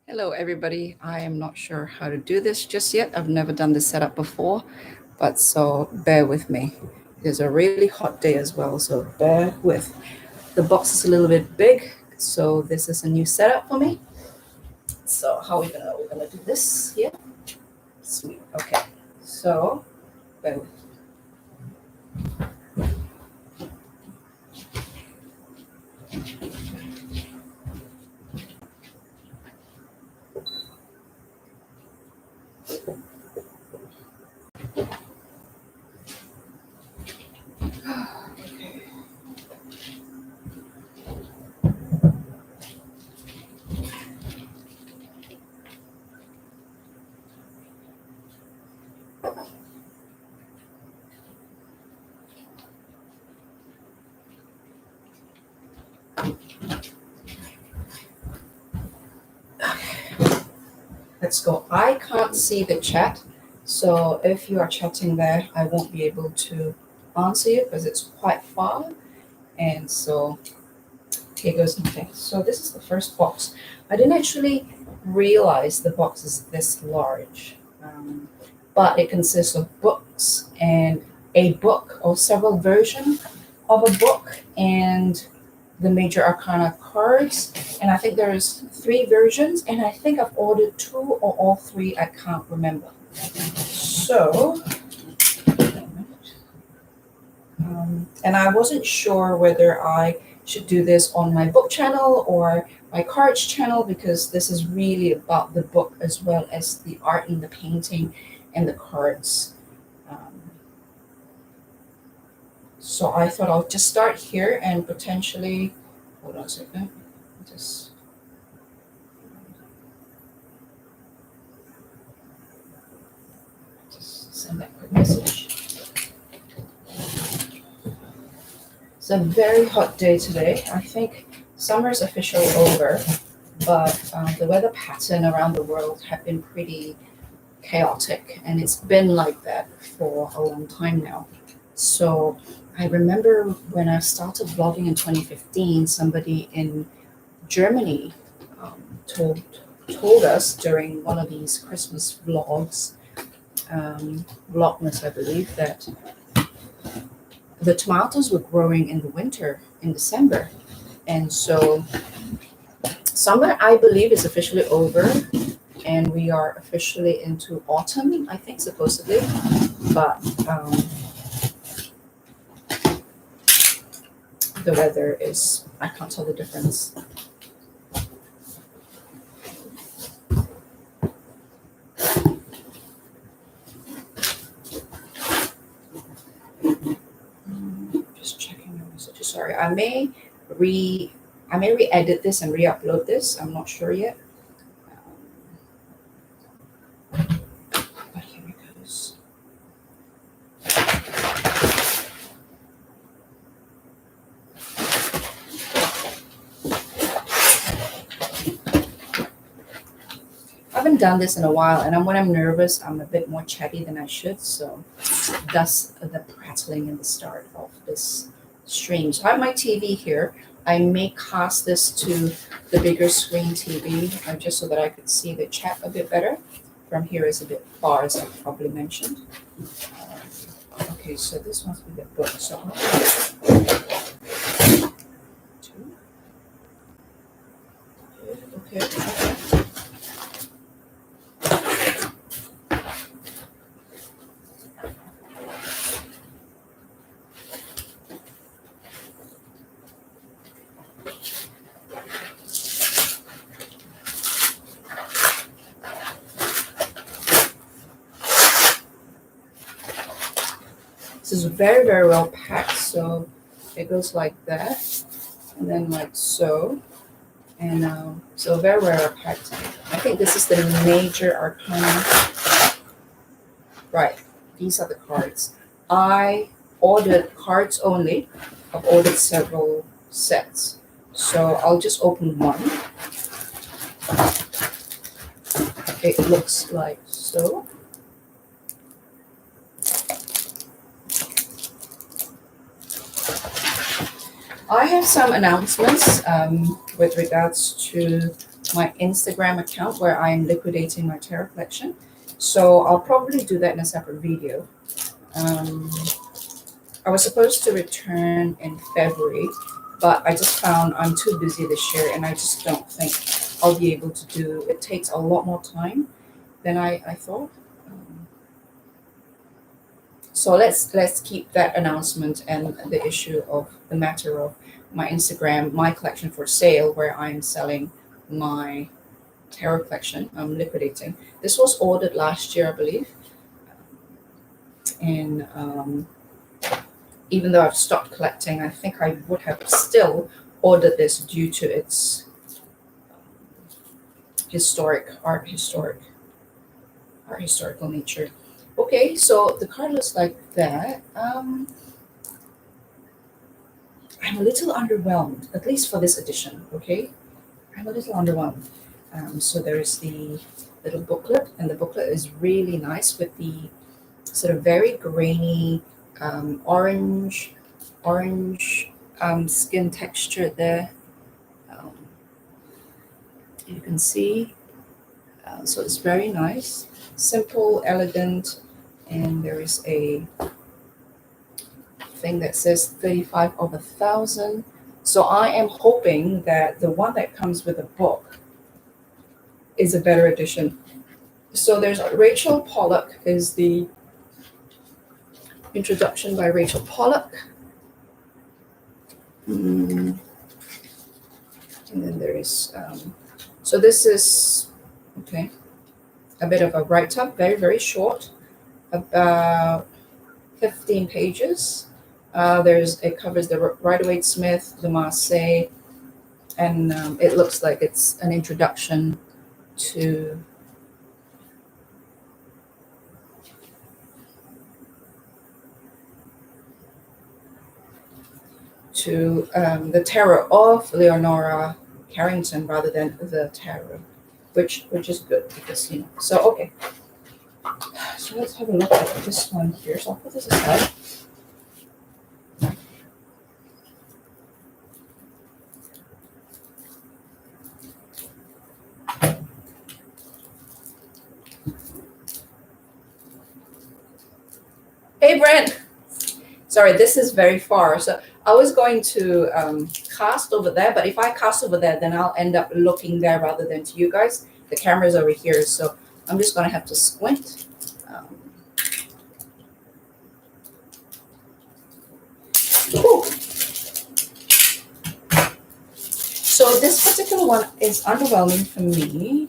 Hello everybody. I am not sure how to do this just yet. I've never done this setup before, but so bear with me. It is a really hot day as well, so bear with. The box is a little bit big, so this is a new setup for me. So how are we're gonna do this here? Sweet. Okay. So bear with. Let's go. I can't see the chat, so if you are chatting there, I won't be able to answer you because it's quite far. And so here goes nothing. So this is the first box. I didn't actually realize the box is this large, but it consists of books and a book or several versions of a book and the major arcana cards. And I think there's 3 versions, and I think I've ordered 2 or all 3. I can't remember. So, and I wasn't sure whether I should do this on my book channel or my cards channel, because this is really about the book as well as the art and the painting and the cards. So I thought I'll just start here and potentially, hold on a second, just send that quick message. It's a very hot day today. I think summer is officially over, but the weather pattern around the world have been pretty chaotic, and it's been like that for a long time now. So I remember when I started vlogging in 2015, somebody in Germany told us during one of these Christmas vlogs, Vlogmas, I believe, that the tomatoes were growing in the winter in December. And so summer, I believe, is officially over, and we are officially into autumn, I think, supposedly. But the weather is, I can't tell the difference. Just checking my messages. Sorry, I may re-edit this and re-upload this. I'm not sure yet. But here it goes. I haven't done this in a while, and when I'm nervous, I'm a bit more chatty than I should. So thus the prattling in the start of this stream. So I have my TV here. I may cast this to the bigger screen TV just so that I could see the chat a bit better. From here is a bit far, as I probably mentioned. Okay, so this must be the book. So okay. This is very, very well packed, so it goes like that, and then like so, and so very, very well packed. I think this is the major arcana. Right, these are the cards. I ordered cards only. I've ordered several sets, so I'll just open one. It looks like so. I have some announcements with regards to my Instagram account where I am liquidating my tarot collection. So I'll probably do that in a separate video. I was supposed to return in February, but I just found I'm too busy this year, and I just don't think I'll be able to do. It takes a lot more time than I thought. So let's keep that announcement and the issue of the matter of my Instagram, my collection for sale, where I'm selling my tarot collection. I'm liquidating. This was ordered last year, I believe, and even though I've stopped collecting, I think I would have still ordered this due to its historical nature. Okay, so the card looks like that. I'm a little underwhelmed, at least for this edition. Okay, I'm a little underwhelmed. So there's the little booklet, and the booklet is really nice with the sort of very grainy orange skin texture there. You can see. So it's very nice, simple, elegant, and there is a thing that says 35 of 1,000. So I am hoping that the one that comes with a book is a better edition. So there's Rachel Pollack is the introduction by Rachel Pollack. And then there is, so this is, okay, a bit of a write-up, very, very short, about 15 pages. It covers the Rider-Waite-Smith, the Marseille, and it looks like it's an introduction to the tarot of Leonora Carrington rather than the tarot, which is good because, you know. So okay, so let's have a look at this one here. So I'll put this aside. Hey Brent, sorry, this is very far. So I was going to cast over there, but if I cast over there, then I'll end up looking there rather than to you guys. The camera's over here, so I'm just gonna have to squint. Cool. So this particular one is underwhelming for me,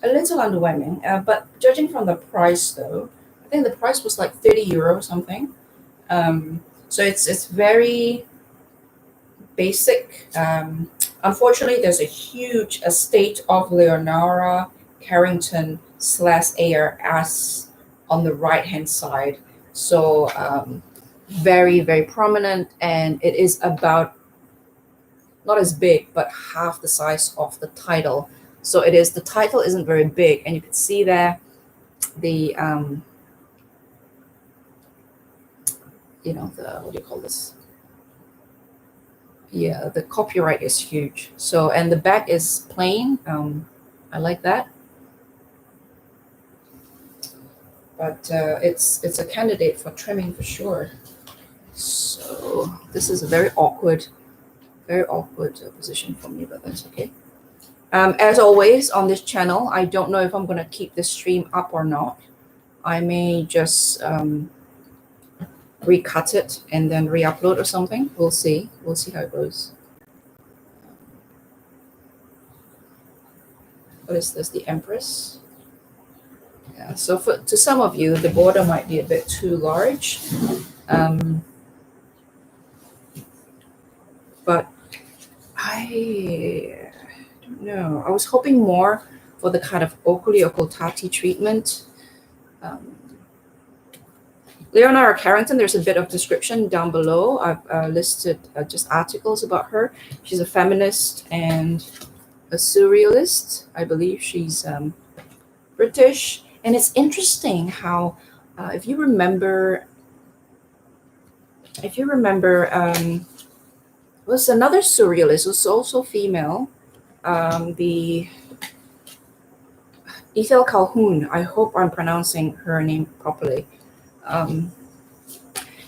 a little underwhelming, but judging from the price though, I think the price was like 30 euro or something. So it's very basic. Unfortunately, there's a huge estate of Leonora Carrington / ARS on the right-hand side. So very, very prominent, and it is about, not as big, but half the size of the title. So the title isn't very big, and you can see there the, you know, what do you call this? Yeah, the copyright is huge. So, and the back is plain. I like that. But it's a candidate for trimming for sure. So this is a very awkward position for me, but that's okay. As always on this channel, I don't know if I'm going to keep the stream up or not. I may just recut it and then re-upload or something. We'll see how it goes. What is this? The Empress. Yeah, so to some of you, the border might be a bit too large, but I don't know. I was hoping more for the kind of oculi occultati treatment. Leonora Carrington, there's a bit of description down below. I've listed just articles about her. She's a feminist and a surrealist. I believe she's British. And it's interesting how, if you remember, was another surrealist who's also female. The Ethel Calhoun. I hope I'm pronouncing her name properly.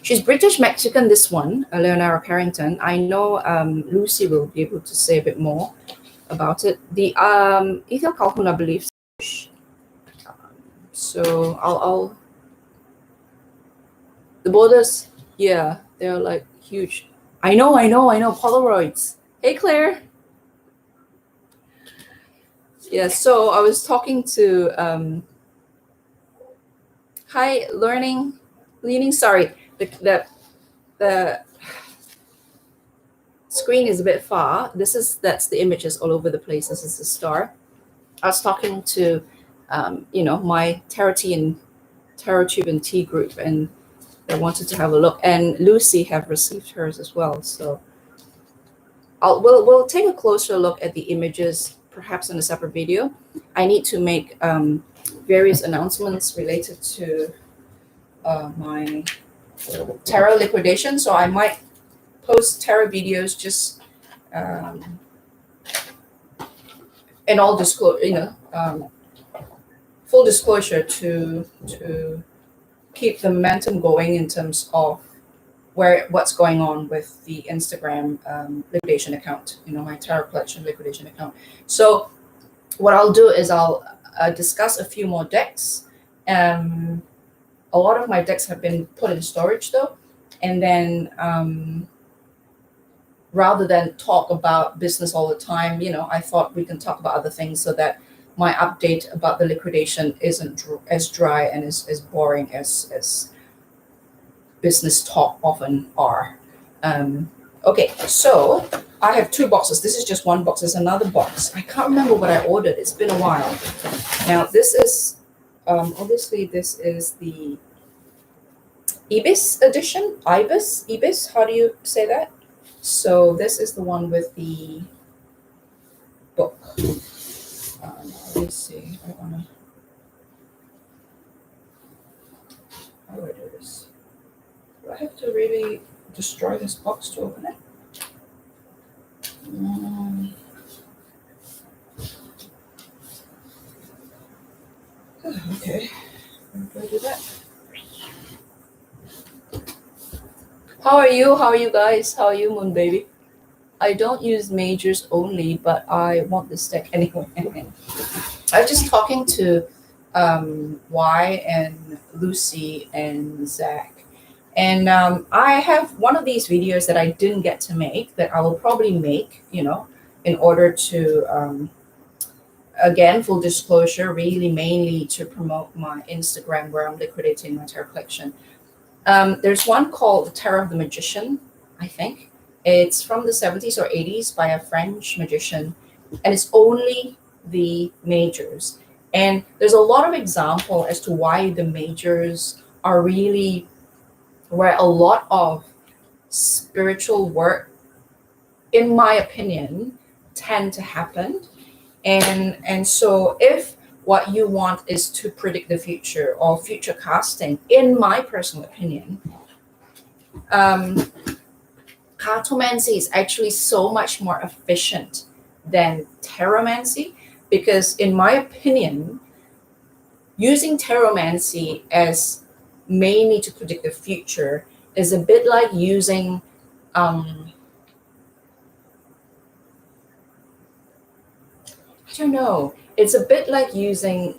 She's British Mexican, this one, Leonora Carrington. I know Lucy will be able to say a bit more about it. The Ethel Calhoun, I believe. So I'll the borders, yeah, they're like huge. I know, Polaroids. Hey, Claire. Yeah, so I was talking to hi, leaning. Sorry, the screen is a bit far. That's the images all over the place. This is the star. I was talking to my tarot tube and tea group, and they wanted to have a look, and Lucy have received hers as well. So we'll take a closer look at the images, perhaps in a separate video. I need to make various announcements related to my tarot liquidation, so I might post tarot videos just in all full disclosure to keep the momentum going in terms of what's going on with the Instagram liquidation account, my tarot collection liquidation account. So what I'll do is I'll discuss a few more decks. A lot of my decks have been put in storage though, and then rather than talk about business all the time, I thought we can talk about other things so that my update about the liquidation isn't as dry and as boring as business talk often are. Okay, so I have two boxes. This is just one box. There's another box. I can't remember what I ordered. It's been a while. Now, this is, obviously, this is the Ibis edition. Ibis, how do you say that? So this is the one with the book. Let's see. How do I do this? Do I have to really destroy this box to open it? Okay. How do I do that? How are you? How are you guys? How are you, Moon Baby? I don't use majors only, but I want this deck anyway. I was just talking to Y and Lucy and Zach. And I have one of these videos that I didn't get to make that I will probably make, in order to, again, full disclosure, really mainly to promote my Instagram where I'm liquidating my tarot collection. There's one called The Tarot of the Magician, I think. It's from the 70s or 80s by a French magician, and it's only the majors. And there's a lot of example as to why the majors are really where a lot of spiritual work, in my opinion, tend to happen. And so if what you want is to predict the future or future casting, in my personal opinion, cartomancy is actually so much more efficient than taromancy, because in my opinion, using taromancy as mainly to predict the future is a bit like using I don't know, it's a bit like using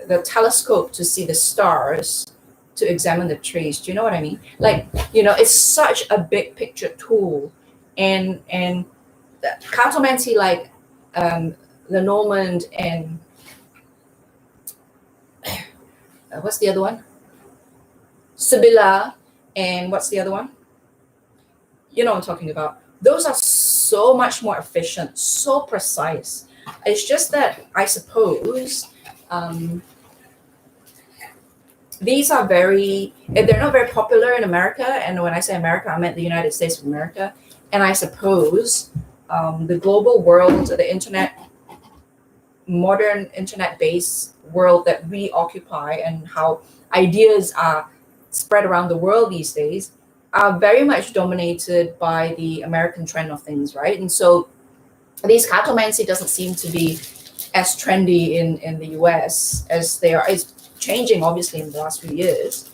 the telescope to see the stars to examine the trees. Do you know what I mean? Like, it's such a big picture tool, and cartomancy, like Lenormand and what's the other one? Sibylla, and what's the other one? You know what I'm talking about. Those are so much more efficient, so precise. It's just that I suppose these are they're not very popular in America. And when I say America, I meant the United States of America. And I suppose the global world, the internet, modern internet-based world that we occupy, and how ideas are spread around the world these days, are very much dominated by the American trend of things, right? And so these cartomancy doesn't seem to be as trendy in the US as they are. It's changing obviously in the last few years.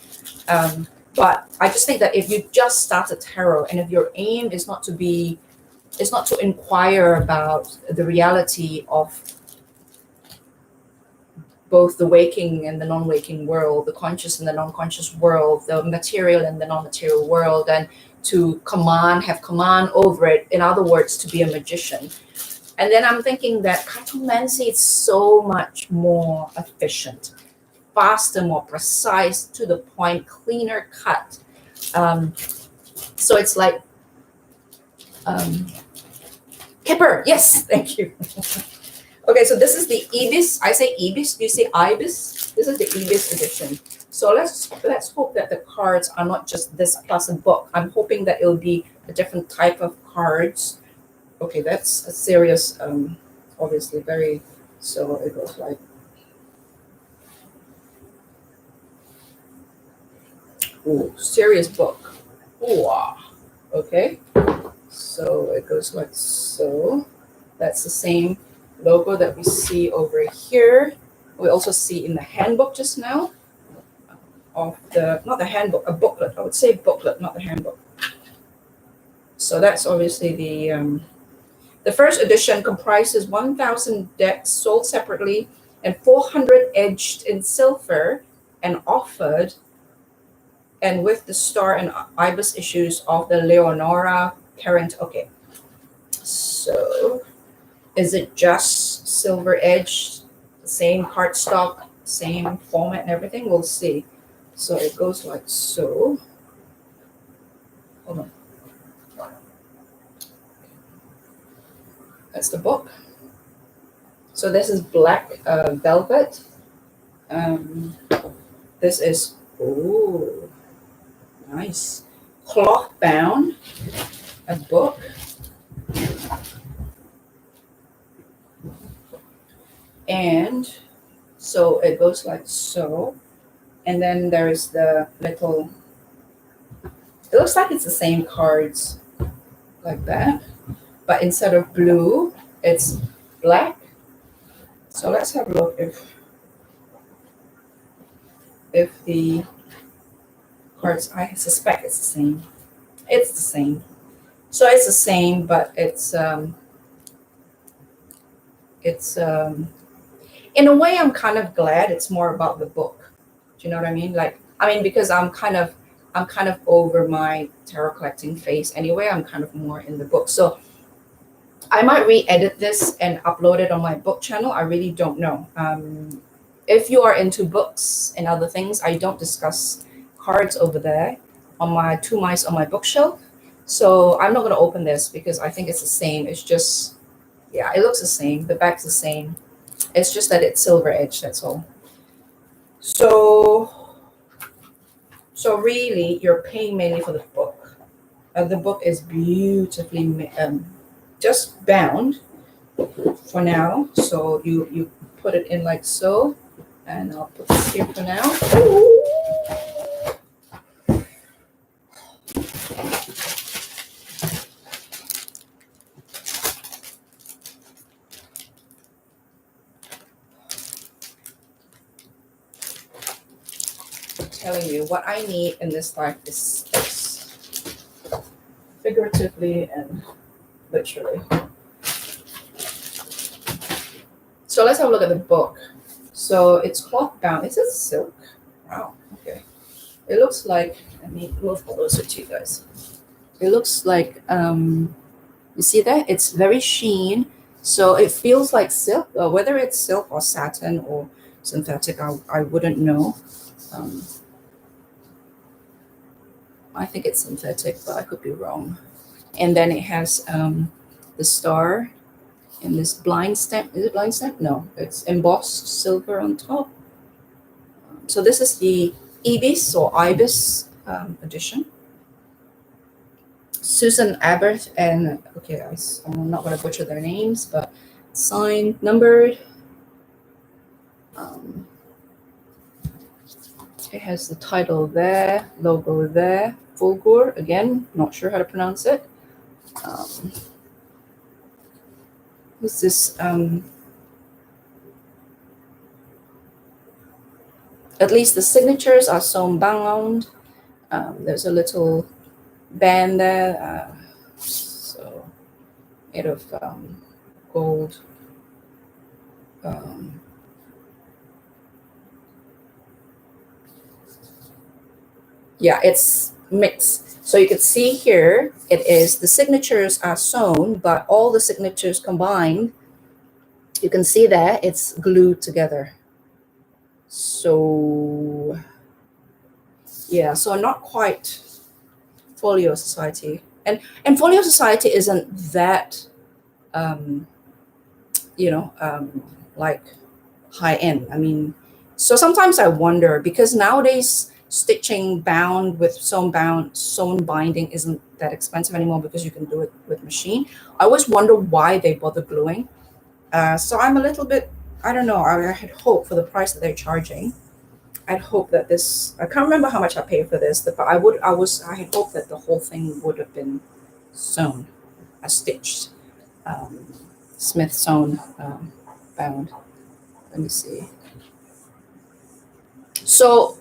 But I just think that if you just started tarot, and if your aim is not to inquire about the reality of both the waking and the non-waking world, the conscious and the non-conscious world, the material and the non-material world, and to have command over it, in other words, to be a magician. And then I'm thinking that cartomancy is so much more efficient, faster, more precise, to the point, cleaner cut. So it's like, Kipper, yes, thank you. Okay, so this is the Ibis. I say Ibis, do you say Ibis? This is the Ibis edition. So let's hope that the cards are not just this plus a book. I'm hoping that it'll be a different type of cards. Okay, that's a serious, obviously very, so it goes like, ooh, serious book. Ooh, ah. Okay, so it goes like so. That's the same logo that we see over here. We also see in the handbook just now, of not the handbook, a booklet. I would say booklet, not the handbook. So that's obviously the first edition comprises 1,000 decks sold separately and 400 edged in silver and offered, and with the star and ibis issues of the Leonora Carrington. Okay, so is it just silver edged, same cardstock, same format and everything? We'll see. So it goes like so. Hold on. That's the book. So this is black velvet. This is, oh, nice. Cloth bound, a book. And so it goes like so. And then there's the little, it looks like it's the same cards like that, but instead of blue, it's black. So let's have a look if the cards, I suspect it's the same. It's the same. So it's the same, but it's in a way, I'm kind of glad it's more about the book. Do you know what I mean? Like, I mean, because I'm kind of over my tarot collecting phase anyway. I'm kind of more in the book. So I might re-edit this and upload it on my book channel. I really don't know. If you are into books and other things, I don't discuss cards over there on my two mice on my bookshelf. So I'm not going to open this because I think it's the same. It's just, yeah, it looks the same. The back's the same. It's just that it's silver edge, that's all. So really, you're paying mainly for the book. The book is beautifully just bound for now. So you put it in like so, and I'll put this here for now. Telling you what I need in this life is space, figuratively and literally. So let's have a look at the book. So it's cloth bound. Is it silk? Wow. Okay. It looks like, let me move closer to you guys. It looks like, you see that? It's very sheen. So it feels like silk. Whether it's silk or satin or synthetic, I wouldn't know. I think it's synthetic, but I could be wrong. And then it has the star and this blind stamp. Is it blind stamp? No, it's embossed silver on top. So this is the Ibis or Ibis edition. Susan Aberth and, okay, I'm not going to butcher their names, but signed, numbered. It has the title there, logo there, Fulgur, again, not sure how to pronounce it. What's this? at least the signatures are sewn bound. There's a little band there, so made of gold. Yeah, it's mixed. So you can see here, it is the signatures are sewn, but all the signatures combined, you can see there, it's glued together. So yeah, so not quite Folio Society. And Folio Society isn't that, like high end. I mean, so sometimes I wonder, because nowadays stitching bound with sewn binding isn't that expensive anymore because you can do it with machine. I always wonder why they bother gluing. So I'm a little bit, I don't know, I had hope for the price that they're charging. I'd hope that this, I can't remember how much I paid for this, but I had hoped that the whole thing would have been sewn, stitched, Smith sewn, bound. Let me see. So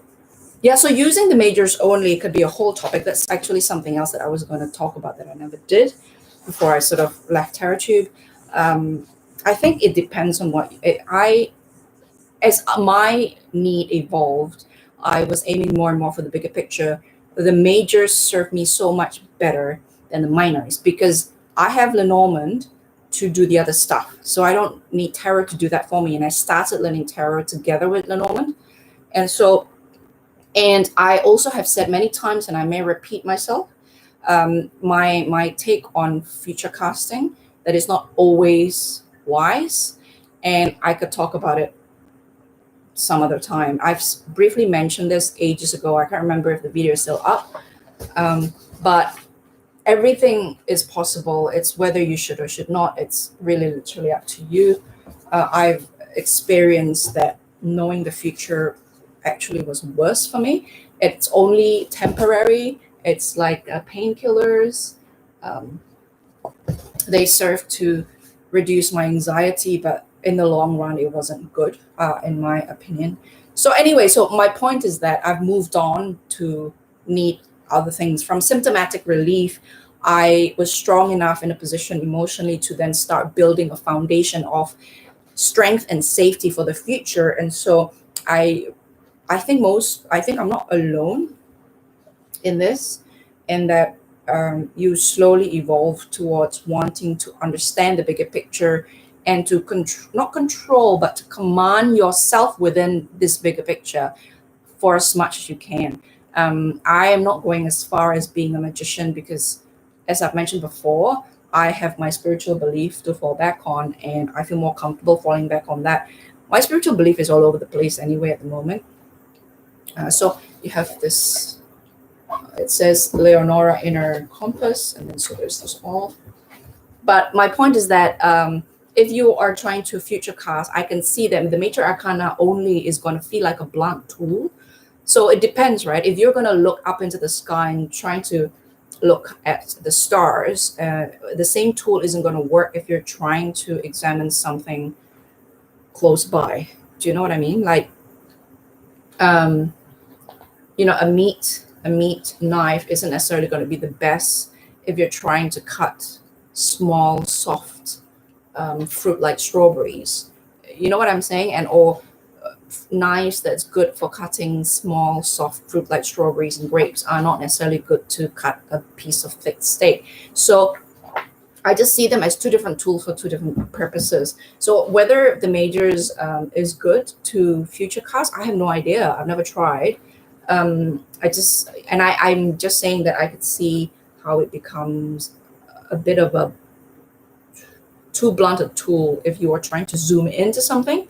yeah, so using the majors only could be a whole topic. That's actually something else that I was going to talk about that I never did before I sort of left TerraTube. I think it depends on as my need evolved, I was aiming more and more for the bigger picture. The majors serve me so much better than the minors because I have Lenormand to do the other stuff. So I don't need tarot to do that for me. And I started learning tarot together with Lenormand. And I also have said many times, and I may repeat myself, my take on future casting, that is not always wise. And I could talk about it some other time. I've briefly mentioned this ages ago. I can't remember if the video is still up. But everything is possible. It's whether you should or should not. It's really literally up to you. I've experienced that knowing the future actually was worse for me. It's only temporary. It's like painkillers. They serve to reduce my anxiety, but in the long run, it wasn't good, in my opinion. So anyway, so my point is that I've moved on to need other things. From symptomatic relief, I was strong enough in a position emotionally to then start building a foundation of strength and safety for the future. And so I think I'm not alone in this, and that you slowly evolve towards wanting to understand the bigger picture and to not control, but to command yourself within this bigger picture for as much as you can. I am not going as far as being a magician because, as I've mentioned before, I have my spiritual belief to fall back on, and I feel more comfortable falling back on that. My spiritual belief is all over the place anyway at the moment. So you have this, it says Leonora Inner Compass, and then so there's this all. But my point is that if you are trying to future cast, I can see them. The Major Arcana only is going to feel like a blunt tool. So it depends, right? If you're going to look up into the sky and trying to look at the stars, the same tool isn't going to work if you're trying to examine something close by. Do you know what I mean? Like, a meat knife isn't necessarily going to be the best if you're trying to cut small, soft fruit like strawberries. You know what I'm saying? Or knives that's good for cutting small, soft fruit like strawberries and grapes are not necessarily good to cut a piece of thick steak. So I just see them as two different tools for two different purposes. So whether the majors is good to future cast, I have no idea. I've never tried. I'm just saying that I could see how it becomes a bit of a too blunt a tool if you are trying to zoom into something.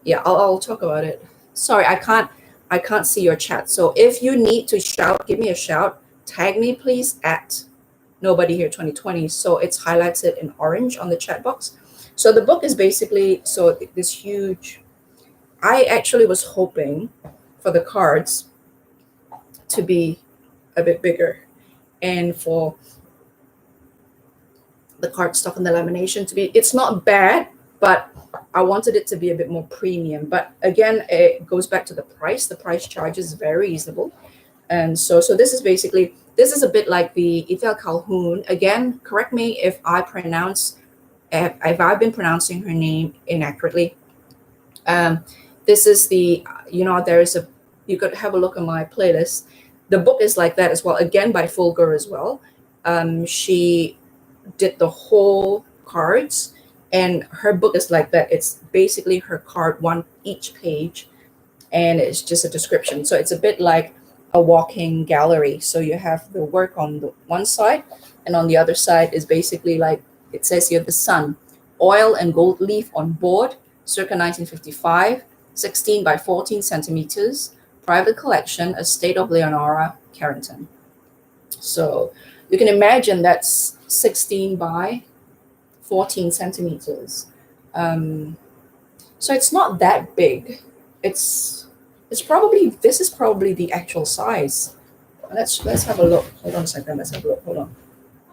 Yeah, I'll talk about it. Sorry, I can't see your chat. So if you need to shout, give me a shout. Tag me please at Nobody Here 2020. So it's highlighted in orange on the chat box. So the book is basically this huge. I actually was hoping for the cards to be a bit bigger, and for the card stuff and the lamination to be. It's not bad. but I wanted it to be a bit more premium. But again, it goes back to the price. The price charge is very reasonable. And so this is basically, this is a bit like the Ethel Calhoun. Again, correct me if I've been pronouncing her name inaccurately. This is the, you could have a look at my playlist. The book is like that as well, again by Fulgur as well. She did the whole cards, and her book is like that. It's basically her card, one each page, and it's just a description. So it's a bit like a walking gallery. So you have the work on the one side, and on the other side is basically like, it says here, the sun, oil and gold leaf on board, circa 1955, 16 by 14 centimeters, private collection, estate of Leonora Carrington. So you can imagine that's 16 by 14 centimeters. So it's not that big. It's probably, this is probably the actual size. Let's have a look. Hold on a second. Let's have a look. Hold on.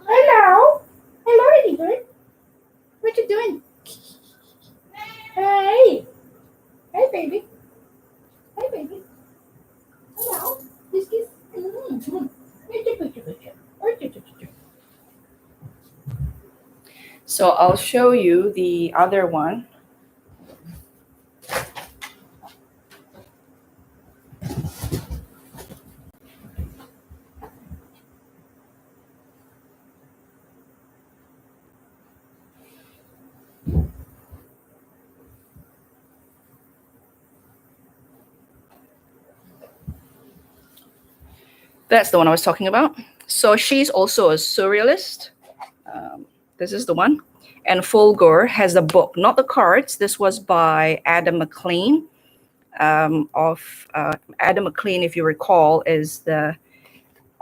Hello, Ladybird. What you doing? Hey, baby. Hey, baby. Hello. This is. So I'll show you the other one. That's the one I was talking about. So she's also a surrealist. This is the one. And Fulgur has the book, not the cards. This was by Adam McLean. Adam McLean, if you recall, is a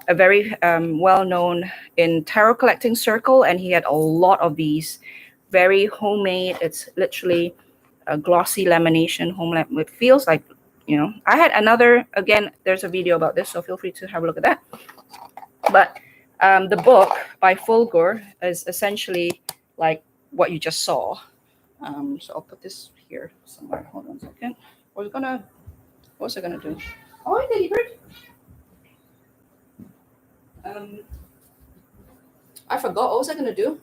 very well-known in tarot collecting circle, and he had a lot of these very homemade. It's literally a glossy lamination, it feels like, I had another, again, there's a video about this, so feel free to have a look at that. But the book by Fulgur is essentially like what you just saw. So I'll put this here somewhere. Hold on a second. What was I gonna do? Oh, hi, Ladybird. I forgot. What was I gonna do?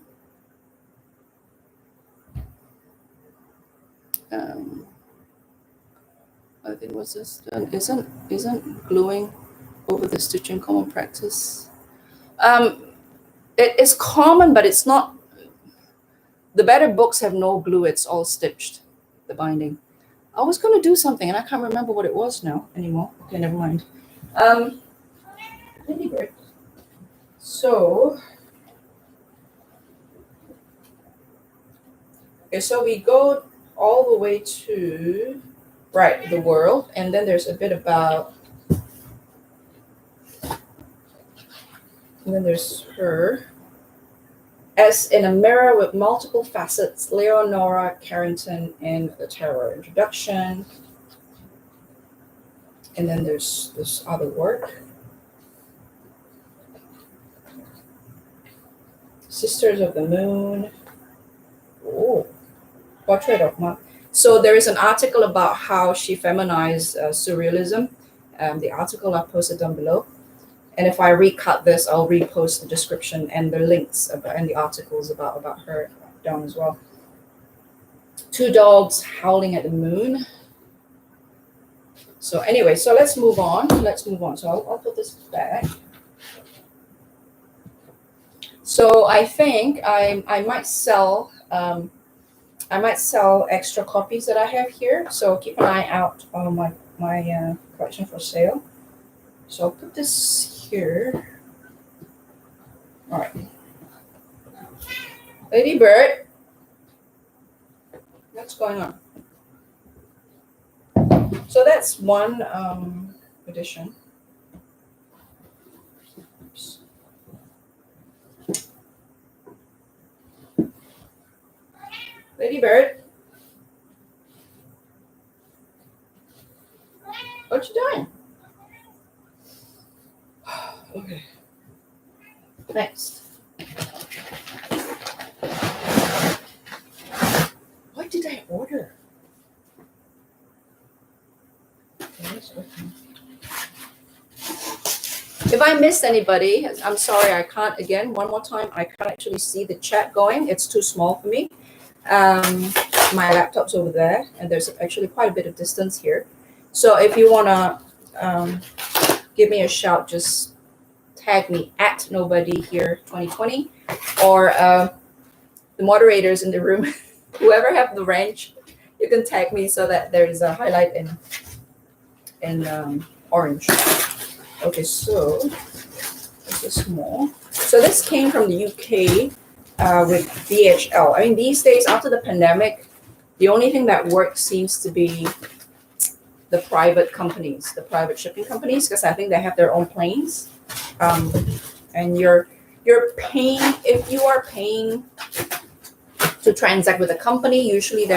I think what's this done? Isn't gluing over the stitching common practice? It is common, but it's not. The better books have no glue. It's all stitched, the binding. I was going to do something, and I can't remember what it was now anymore. Okay, never mind. Ladybird. So, okay, so we go all the way to, right, the world, and then there's a bit about, and then there's her. As in a mirror with multiple facets, Leonora Carrington in the tarot introduction. And then there's this other work. Sisters of the Moon. Oh, Portrait of Mom. So there is an article about how she feminized surrealism. The article I posted down below. And if I recut this, I'll repost the description and the links and the articles about her down as well. Two dogs howling at the moon. So anyway, so let's move on. So I'll put this back. So I think I might sell extra copies that I have here. So keep an eye out on my collection for sale. So I'll put this here. All right. Ladybird, what's going on? So that's one edition. Oops. Ladybird, what you doing? Okay. Next. What did I missed anybody, I'm sorry. I can't, again, one more time, I can't actually see the chat going. It's too small for me. My laptop's over there, and there's actually quite a bit of distance here. So if you want to give me a shout, just tag me at nobody here 2020, or the moderators in the room, whoever have the range, you can tag me so that there is a highlight in orange. Okay, so this is small. So this came from the UK with DHL. I mean, these days after the pandemic, the only thing that works seems to be the private companies, the private shipping companies, because I think they have their own planes. And you're paying, if you are paying to transact with a company, usually they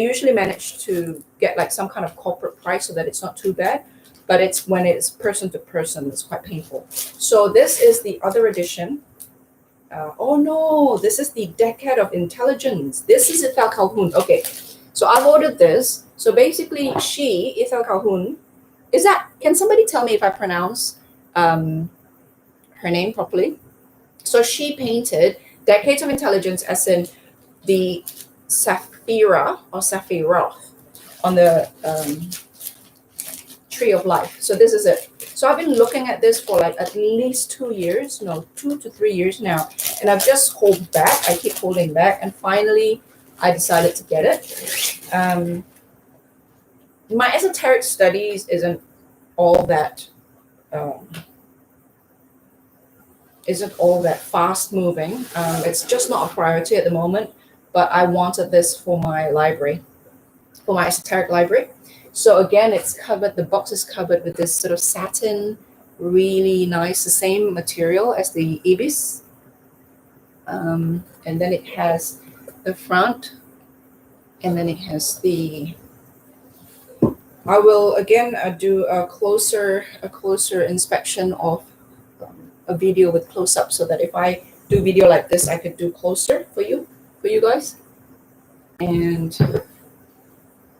usually manage to get like some kind of corporate price so that it's not too bad. But it's when it's person to person, it's quite painful. So this is the other edition. Oh no, this is the Deckhead of Intelligence. This is Ethel Calhoun. Okay, so I've ordered this. So basically, Ethel Calhoun, can somebody tell me if I pronounce her name properly? So she painted Decades of Intelligence as in the Saphira or Sephiroth on the Tree of Life. So this is it. So I've been looking at this for like at least 2 years, 2 to 3 years now. And I've just hold back. I keep holding back. And finally, I decided to get it. My esoteric studies isn't all that fast moving. It's just not a priority at the moment, but I wanted this for my library, for my esoteric library. So again, it's covered, the box is covered with this sort of satin, really nice, the same material as the ibis. And then it has the front, and then it has I will again do a closer inspection of a video with close-up, so that if I do video like this, I could do closer for you guys. And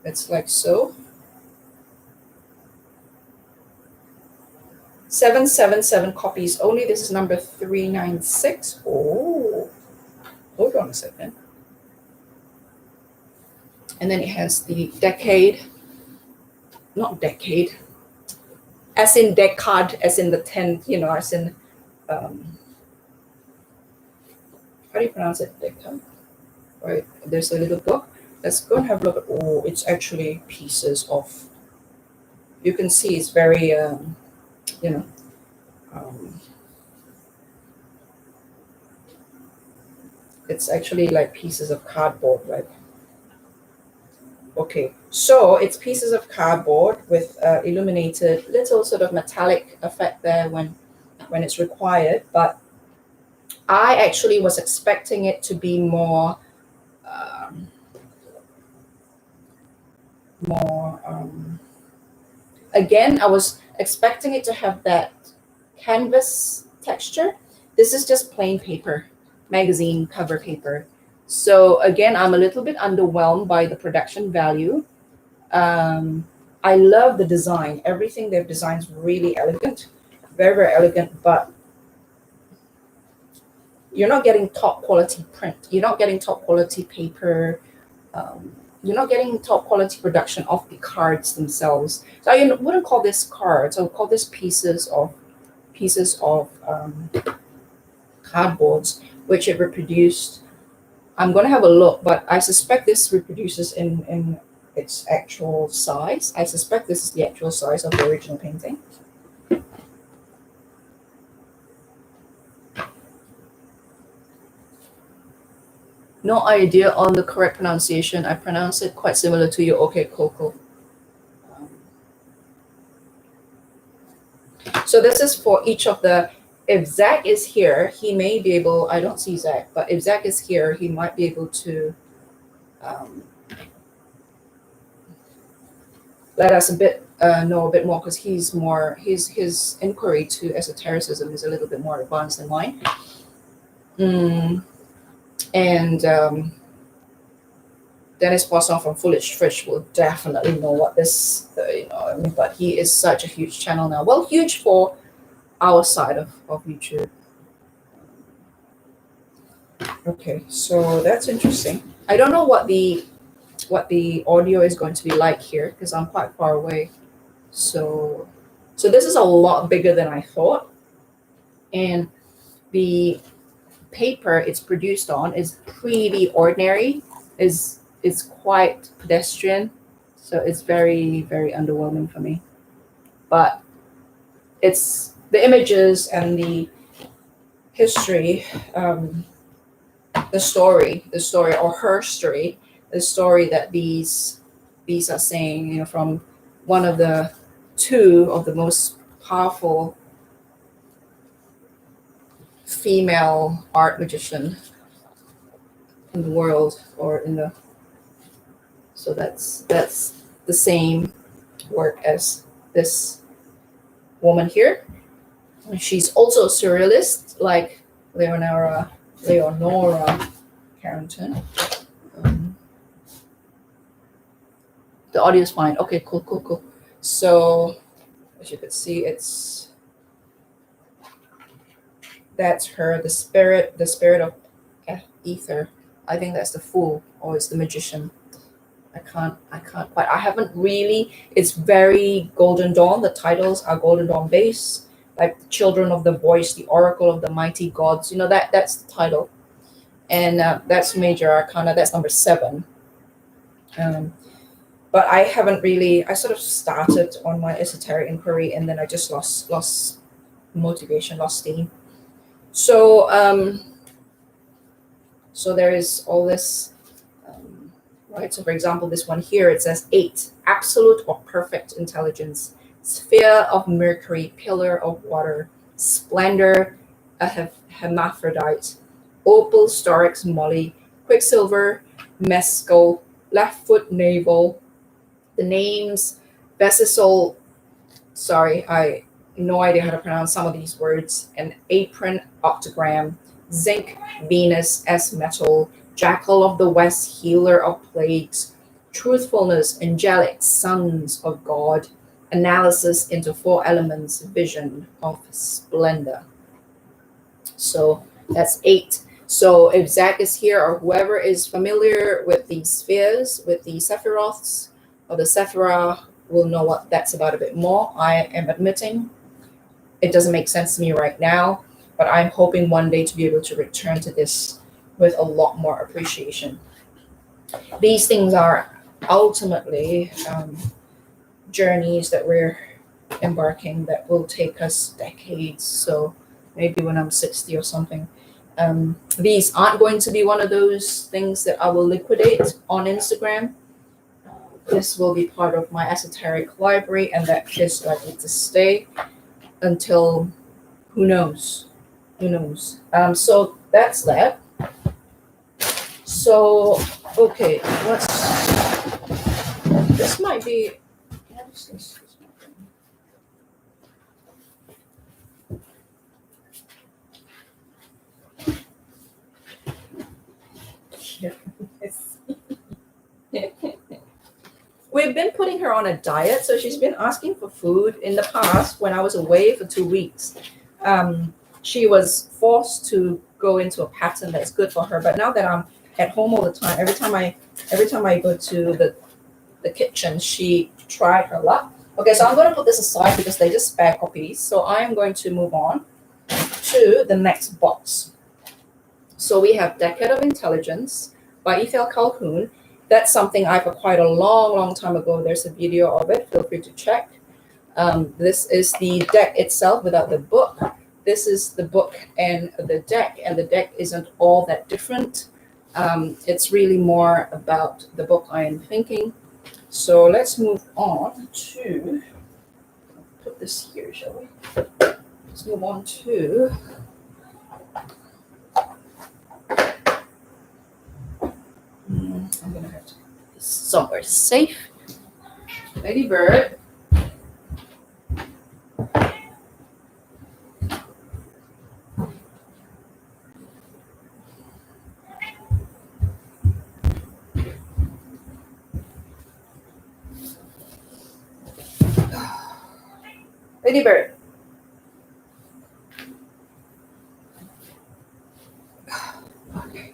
it's like so. 777 copies only. This is number 396. Oh, hold on a second. And then it has the decade, not decade, as in decade, as in the 10th, as in, how do you pronounce it? Decade. Right, there's a little book. Let's go and have a look at, oh, it's actually pieces of, you can see it's very, it's actually like pieces of cardboard, right? Okay, so it's pieces of cardboard with illuminated little sort of metallic effect there when it's required, but I actually was expecting it to be more again, I was expecting it to have that canvas texture. This is just plain paper, magazine cover paper. So again, I'm a little bit underwhelmed by the production value. I love the design. Everything they've designed is really elegant, very, very elegant, but you're not getting top quality print. You're not getting top quality paper. You're not getting top quality production of the cards themselves. So I wouldn't call this cards. I would call this pieces of cardboards, which it reproduced. I'm going to have a look, but I suspect this reproduces in its actual size. I suspect this is the actual size of the original painting. No idea on the correct pronunciation. I pronounce it quite similar to you. Okay, cool. So this is for each of the, if Zach is here, he may be able, I don't see Zach, but if Zach is here, he might be able to let us know a bit more, because he's more, his inquiry to esotericism is a little bit more advanced than mine. And Dennis Poisson from Foolish Fish will definitely know what this, but he is such a huge channel now. Well, huge for our side of YouTube. Okay, so that's interesting. I don't know what the audio is going to be like here because I'm quite far away. So this is a lot bigger than I thought. And the paper it's produced on is pretty ordinary. It's quite pedestrian. So it's very, very underwhelming for me. But it's the images and the history, the story or her story, the story that these are saying, from one of the two of the most powerful female art magician in the world, or in the, so that's the same work as this woman here. She's also a surrealist, like Leonora Carrington. The audio is fine. Okay, cool. So as you can see, that's her, the spirit of ether. I think that's the fool, or it's the magician. I can't quite. I haven't really. It's very Golden Dawn. The titles are Golden Dawn based, like the Children of the Voice, the Oracle of the Mighty Gods. That's the title, and that's Major Arcana. That's number 7. But I haven't really. I sort of started on my esoteric inquiry, and then I just lost motivation, lost steam. So so there is all this. Right. So for example, this one here, it says 8, absolute or perfect intelligence, sphere of Mercury, pillar of water, splendor, a hermaphrodite, opal, storix, molly, quicksilver, mescal, left foot, navel. The names, Vesisol, sorry, I no idea how to pronounce some of these words, and apron, octagram, zinc, Venus, S metal, Jackal of the West, healer of plagues, truthfulness, angelic, sons of God, analysis into 4 elements, vision of splendor. So that's 8. So if Zach is here, or whoever is familiar with these spheres, with the Sephiroths or the Sephira, will know what that's about a bit more. I am admitting it doesn't make sense to me right now, but I'm hoping one day to be able to return to this with a lot more appreciation. These things are ultimately journeys that we're embarking that will take us decades. So maybe when I'm 60 or something. These aren't going to be one of those things that I will liquidate on Instagram. This will be part of my esoteric library, and that is likely to stay until who knows. So that's that. So, okay, this might be, we've been putting her on a diet, so she's been asking for food. In the past, when I was away for 2 weeks, she was forced to go into a pattern that's good for her. But now that I'm at home all the time, every time I go to the kitchen, she tried her luck. Okay, so I'm going to put this aside because they just spare copies. So I am going to move on to the next box. So we have Deckhead of Intelligence by Ethel Calhoun. That's something I've acquired a long time ago. There's a video of it. Feel free to check. This is the deck itself without the book. This is the book and the deck isn't all that different. It's really more about the book I am thinking. So let's move on to, put this here, shall we? Let's move on to I'm gonna have to put this somewhere safe. Ladybird. Ladybird. Okay.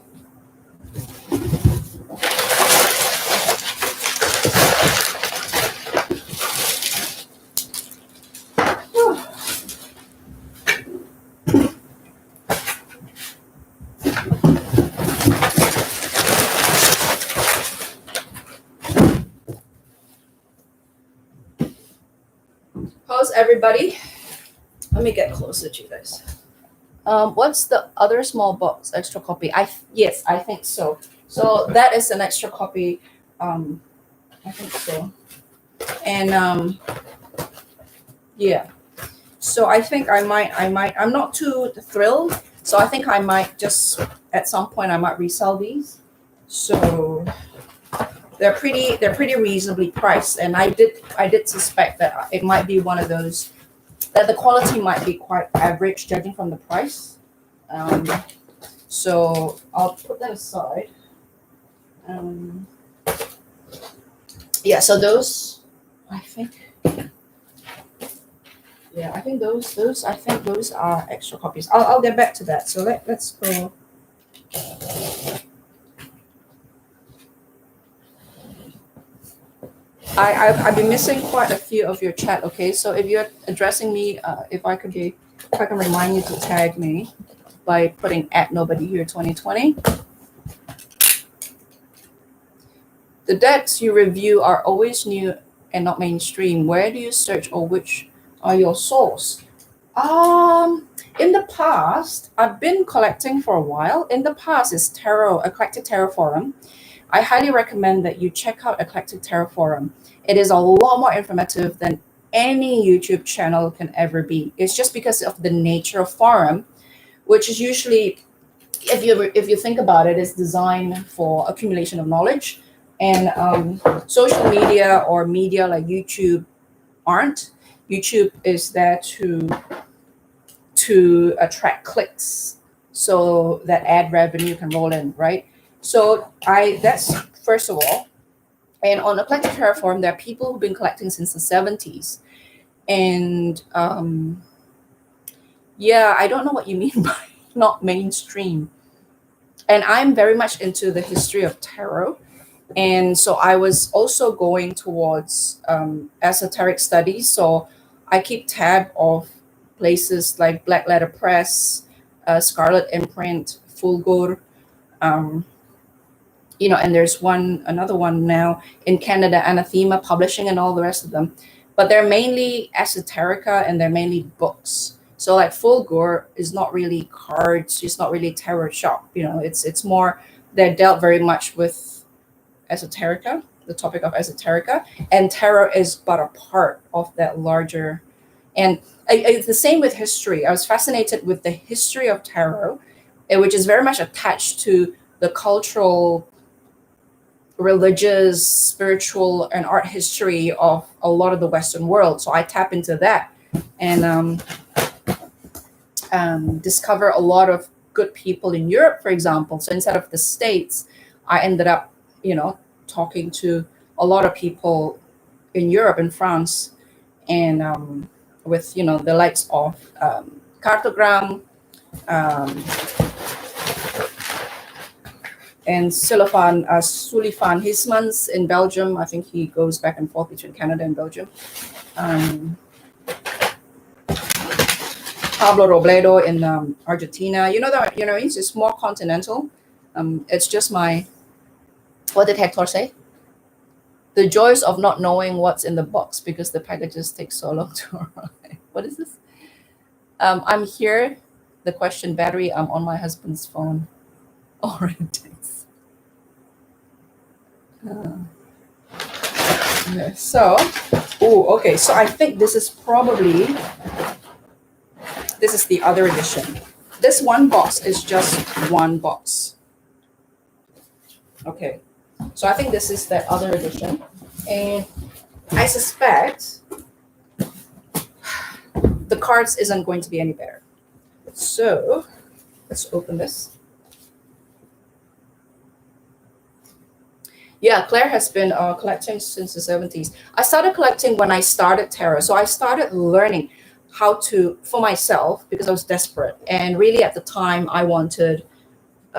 How's everybody? Let me get closer to you guys. What's the other small box extra copy? Yes, I think so. So that is an extra copy. I think so. And yeah. So I think I might. I'm not too thrilled. So I think I might just at some point I might resell these. So they're pretty reasonably priced, and I did suspect that it might be one of those that the quality might be quite average judging from the price. So I'll put that aside. Yeah, so those, I think, yeah, I think those are extra copies. I'll get back to that. So let's go. I've been missing quite a few of your chat. Okay, so if you're addressing me, if I can remind you to tag me by putting @NobodyHere2020. The decks you review are always new and not mainstream. Where do you search, or which are your source? In the past, I've been collecting for a while. In the past is Tarot, Eclectic Tarot Forum. I highly recommend that you check out Eclectic Tarot Forum. It is a lot more informative than any YouTube channel can ever be. It's just because of the nature of forum, which is usually, if you think about it, is designed for accumulation of knowledge. And social media or media like YouTube aren't. YouTube is there to attract clicks so that ad revenue can roll in, right? So that's first of all. And on Eclectic Tarot Forum, there are people who've been collecting since the 70s. And yeah, I don't know what you mean by not mainstream. And I'm very much into the history of tarot. And so I was also going towards esoteric studies. So I keep tab of places like Black Letter Press, Scarlet Imprint, Fulgur, and there's another one now in Canada, Anathema Publishing, and all the rest of them. But they're mainly esoterica and they're mainly books. So like Fulgur is not really cards, it's not really tarot shop. It's more, they're dealt very much with esoterica, the topic of esoterica, and tarot is but a part of that larger. And it's the same with history. I was fascinated with the history of tarot, which is very much attached to the cultural, religious, spiritual, and art history of a lot of the Western world. So I tap into that and discover a lot of good people in Europe, for example. So instead of the States, I ended up talking to a lot of people in Europe and France, and with the likes of Cartogram and Sullivan Hismans in Belgium. I think he goes back and forth between Canada and Belgium. Pablo Robledo in Argentina. It's just more continental. It's just my. What did Hector say? The joys of not knowing what's in the box because the packages take so long to arrive. What is this? I'm here. The question battery. I'm on my husband's phone. Already. Okay, so, okay. So I think this is the other edition. This one box is just one box. Okay. So I think this is the other edition, and I suspect the cards isn't going to be any better. So let's open this. Yeah, Claire has been collecting since the 70s. I started collecting when I started tarot. So I started learning. how to, for myself, because I was desperate. And really at the time, I wanted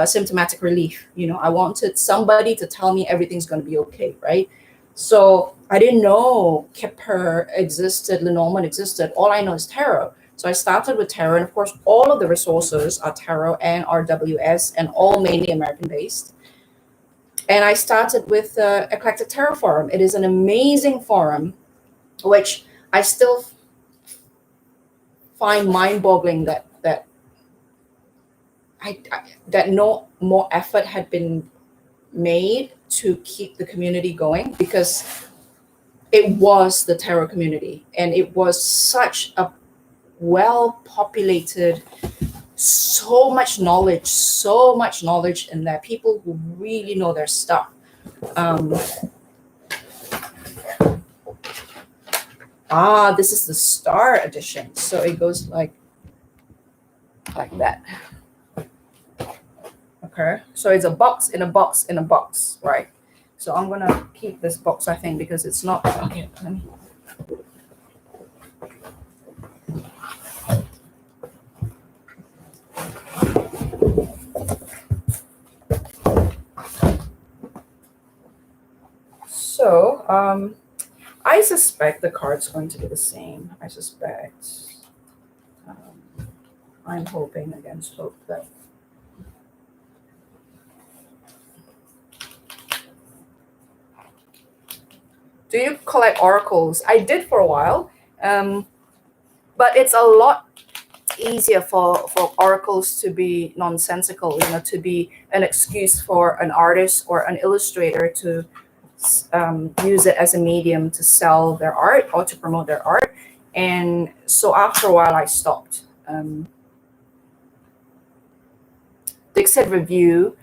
symptomatic relief. You know, I wanted somebody to tell me everything's going to be okay, right? So I didn't know Kepler existed, Lenormand existed. All I know is tarot. So I started with tarot, and of course, all of the resources are tarot and RWS, and all mainly American based. And I started with Eclectic Tarot Forum. It is an amazing forum, which I still find mind-boggling that that no more effort had been made to keep the community going, because it was the tarot community, and it was such a well populated, so much knowledge in there, people who really know their stuff. This is the Star edition, so it goes like that. Okay, so it's a box in a box in a box, right? So I'm gonna keep this box, I think, because it's not okay. Let me. So I suspect the card's going to be the same. I suspect. I'm hoping against hope that. Do you collect oracles? I did for a while, but it's a lot easier for oracles to be nonsensical, you know, to be an excuse for an artist or an illustrator to use it as a medium to sell their art or to promote their art. And so after a while, I stopped. Dixit review.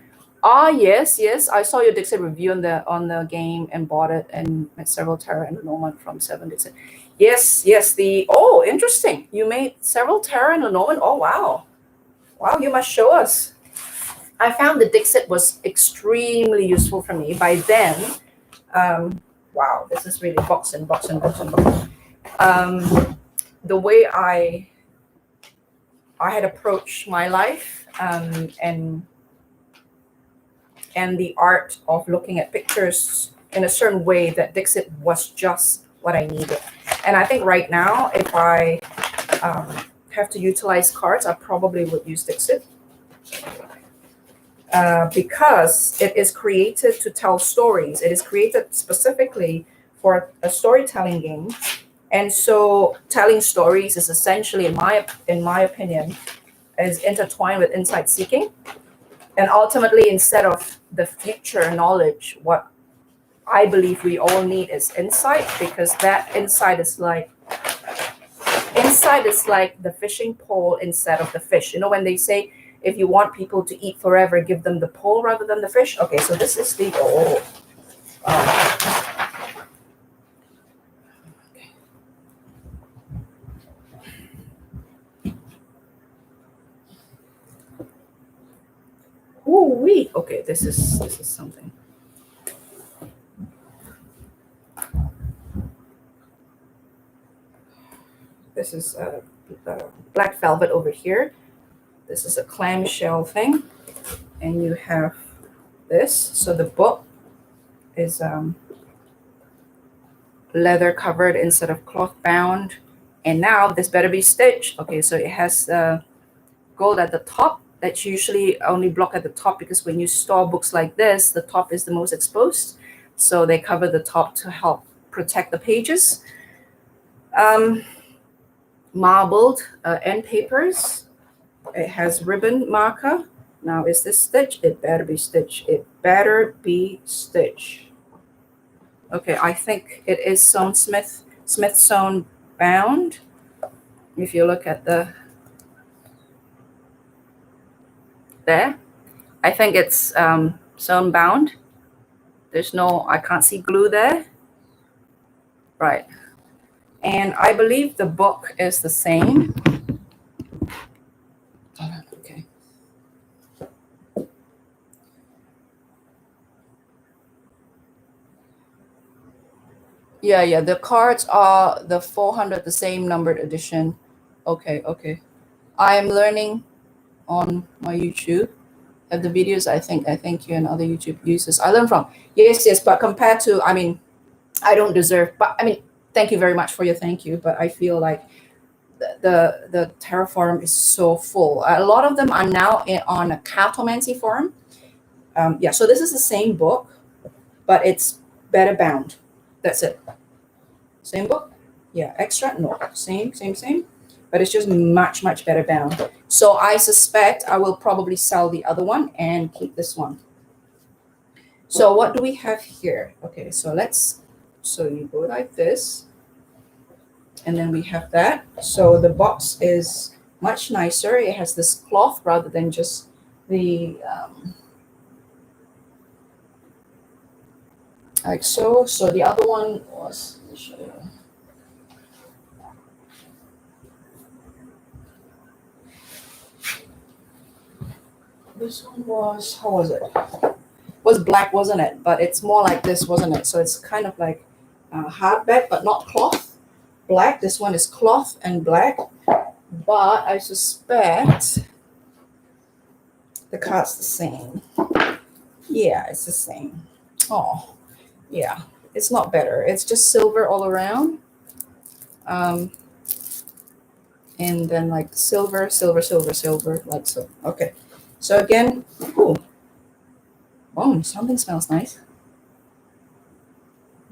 Yes, I saw your Dixit review on the game and bought it and met several tarot and Lenormand from 7 Dixit. Yes, interesting. You made several tarot and Lenormand. Oh, wow, you must show us. I found the Dixit was extremely useful for me by then. Wow, this is really box. The way I had approached my life, and the art of looking at pictures in a certain way, that Dixit was just what I needed. And I think right now, if I have to utilize cards, I probably would use Dixit. Because it is created to tell stories. It is created specifically for a storytelling game. And so telling stories is essentially, in my opinion, is intertwined with insight seeking. And ultimately, instead of the future knowledge, what I believe we all need is insight, because that insight is like the fishing pole instead of the fish. You know, when they say, if you want people to eat forever, give them the pole rather than the fish. Okay, so this is the okay, this is something. This is black velvet over here. This is a clamshell thing, and you have this. So the book is leather covered instead of cloth bound, and now this better be stitched. Okay, so it has gold at the top. That's usually only block at the top, because when you store books like this, the top is the most exposed, so they cover the top to help protect the pages. Marbled end papers. It has ribbon marker. Now, is this stitched? It better be stitched. Okay, I think it is sewn Smith sewn bound. If you look at there, I think it's sewn bound. I can't see glue there. Right. And I believe the book is the same. Okay. Yeah, the cards are the 400, the same numbered edition. Okay. I am learning on my YouTube. Have the videos I thank you and other YouTube users I learn from. Yes, but compared to, I mean, I don't deserve, but I mean, thank you very much for your thank you, but I feel like the tarot forum is so full. A lot of them are now on a cartomancy forum. Yeah, so this is the same book, but it's better bound. That's it. Same book? Yeah, extra? No, same, but it's just much better bound. So I suspect I will probably sell the other one and keep this one. So what do we have here? Okay, so you go like this, and then we have that. So the box is much nicer. It has this cloth rather than just the like so. So the other one was, let me show you. This one was, how was it? Was black, wasn't it? But it's more like this, wasn't it? So it's kind of like hardback, but not cloth. Black. This one is cloth and black. But I suspect the card's the same. Yeah, it's the same. Oh, yeah. It's not better. It's just silver all around. And then like silver, like so. Okay. So again, ooh. Oh, something smells nice.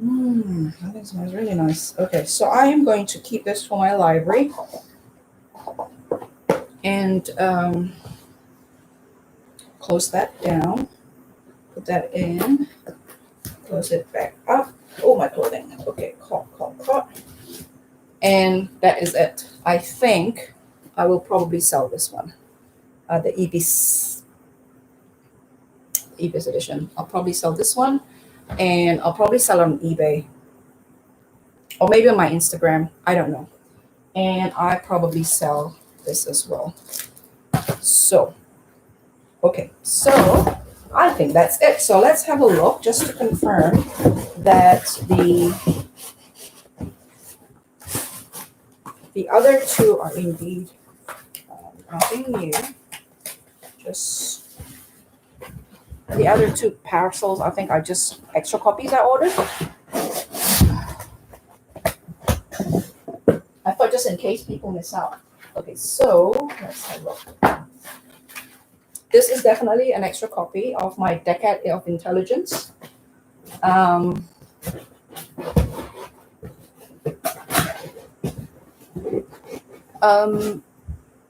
Something smells really nice. Okay, so I am going to keep this for my library. And close that down. Put that in. Close it back up. Oh, my clothing. Okay, caught. And that is it. I think I will probably sell this one. The Ibis edition. I'll probably sell this one. And I'll probably sell it on eBay. Or maybe on my Instagram. I don't know. And I probably sell this as well. So, okay. So, I think that's it. So let's have a look just to confirm that the other two are indeed nothing new. Just the other two parcels, I think, are just extra copies I ordered. I thought just in case people miss out. Okay, so let's have a look. This is definitely an extra copy of my Deckhead of Intelligence.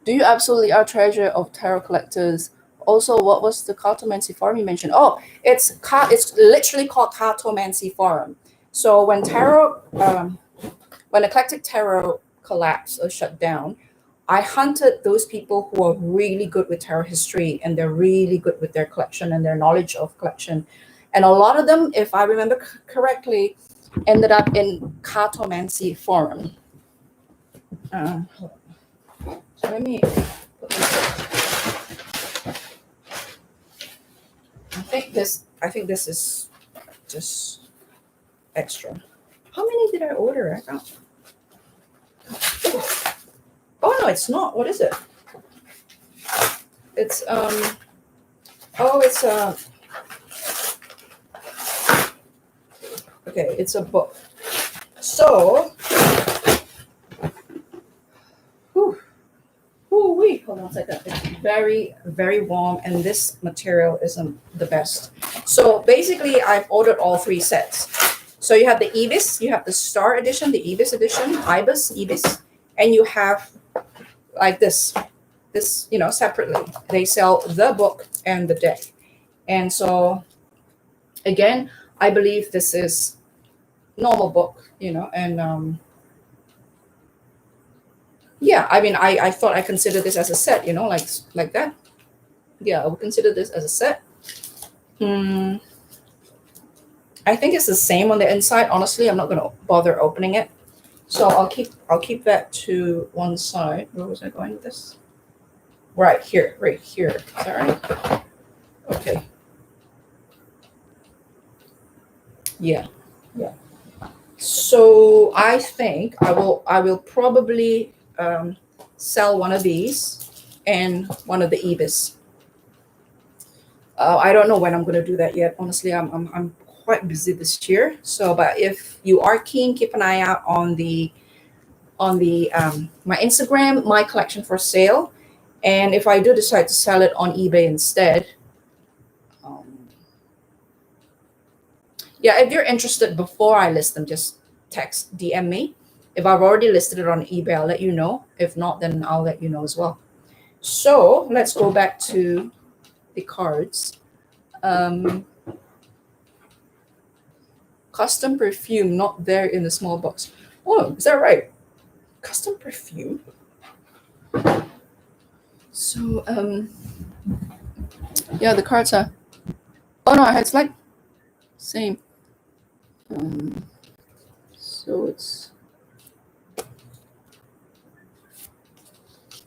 Do you absolutely are treasure of tarot collectors? Also, what was the cartomancy forum you mentioned? Oh, it's literally called cartomancy forum. So when tarot, when eclectic tarot collapsed or shut down, I hunted those people who are really good with tarot history and they're really good with their collection and their knowledge of collection. And a lot of them, if I remember correctly, ended up in cartomancy forum. So let me put this. I think this is just extra. How many did I order? I got. Oh no, it's not. What is it? It's it's okay, it's a book. So wait, hold on a second. It's very, very warm, and this material isn't the best. So basically, I've ordered all three sets. So you have the Ibis, you have the Star Edition, the Ibis Edition, Ibis, and you have like this, separately. They sell the book and the deck. And so, again, I believe this is normal book, and yeah, I mean, I thought I considered this as a set, like that. Yeah, I would consider this as a set. I think it's the same on the inside. Honestly, I'm not going to bother opening it. So I'll keep that to one side. Where was I going with this? Right here. Is that right? Okay. Yeah. So I think I will probably sell one of these and one of the EBIS. I don't know when I'm going to do that yet. Honestly, I'm quite busy this year. So, but if you are keen, keep an eye out on the my Instagram, my collection for sale. And if I do decide to sell it on eBay instead, yeah, if you're interested before I list them, just text, DM me. If I've already listed it on eBay, I'll let you know. If not, then I'll let you know as well. So let's go back to the cards. Custom perfume, not there in the small box. Oh, is that right? Custom perfume. So yeah, the cards are. Oh no, it's like same. So it's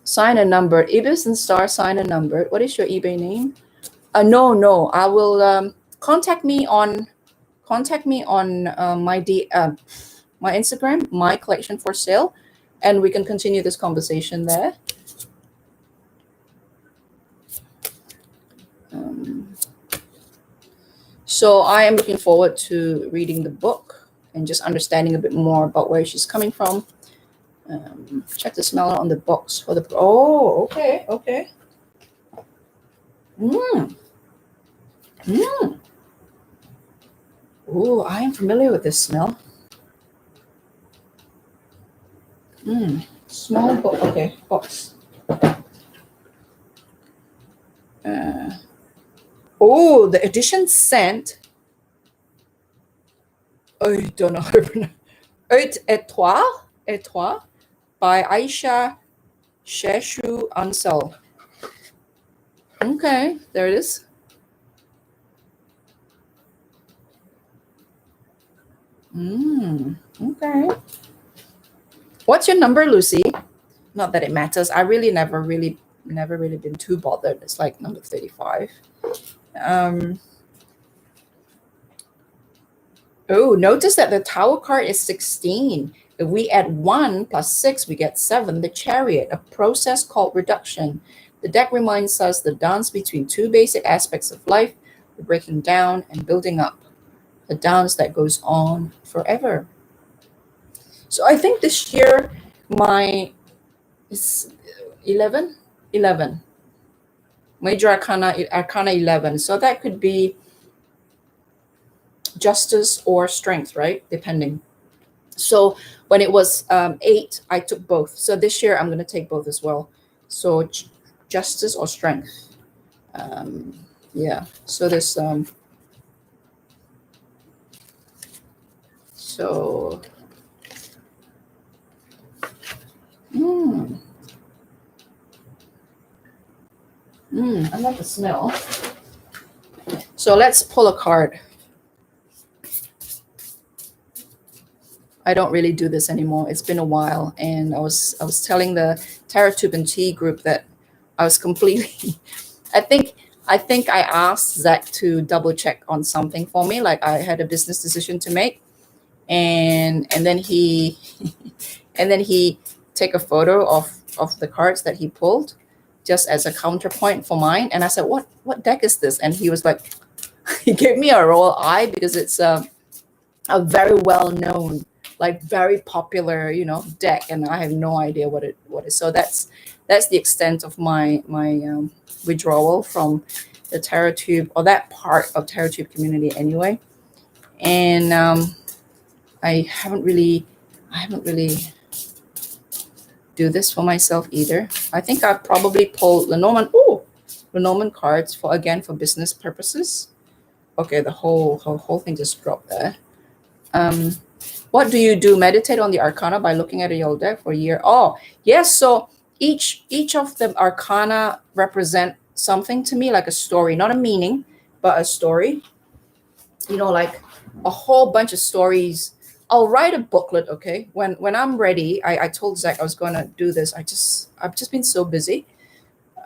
sign and numbered. Ibis and star sign and numbered. What is your eBay name? No. I will contact me on my Instagram, my collection for sale, and we can continue this conversation there. So I am looking forward to reading the book and just understanding a bit more about where she's coming from. Check the smell on the box for the. Oh, okay. Oh, I am familiar with this smell. Small book. Okay, box. Oh, the edition scent. I don't know how to pronounce. Eau Étoile by Aisha Sheshu Ansel. Okay, there it is. Okay. What's your number, Lucy? Not that it matters. I really never really been too bothered. It's like number 35. Oh, notice that the Tower card is 16. If we add 1 plus 6, we get 7. The Chariot, a process called reduction. The deck reminds us the dance between two basic aspects of life, the breaking down and building up. A dance that goes on forever. So I think this year is 11. Major Arcana 11. So that could be justice or strength, right? Depending. So when it was 8, I took both. So this year I'm going to take both as well. So justice or strength. Yeah. So there's so I love the smell. So let's pull a card. I don't really do this anymore. It's been a while, and I was telling the Tarot Tube and Tea group that I was completely. I think I asked Zach to double check on something for me. Like I had a business decision to make, and then he take a photo of the cards that he pulled, just as a counterpoint for mine. And I said, what deck is this? And he was like, he gave me a roll eye because it's a very well known, like very popular, deck, and I have no idea what it is. So that's the extent of my withdrawal from the Tarot Tube, or that part of Tarot Tube community anyway. And I haven't really do this for myself either. I think I probably pulled Lenormand cards for business purposes. Okay, the whole thing just dropped there. What do you do? Meditate on the Arcana by looking at your deck for a year. Oh, yes. So each of the Arcana represent something to me, like a story, not a meaning, but a story. Like a whole bunch of stories. I'll write a booklet, okay? When I'm ready, I told Zach I was going to do this. I've just been so busy.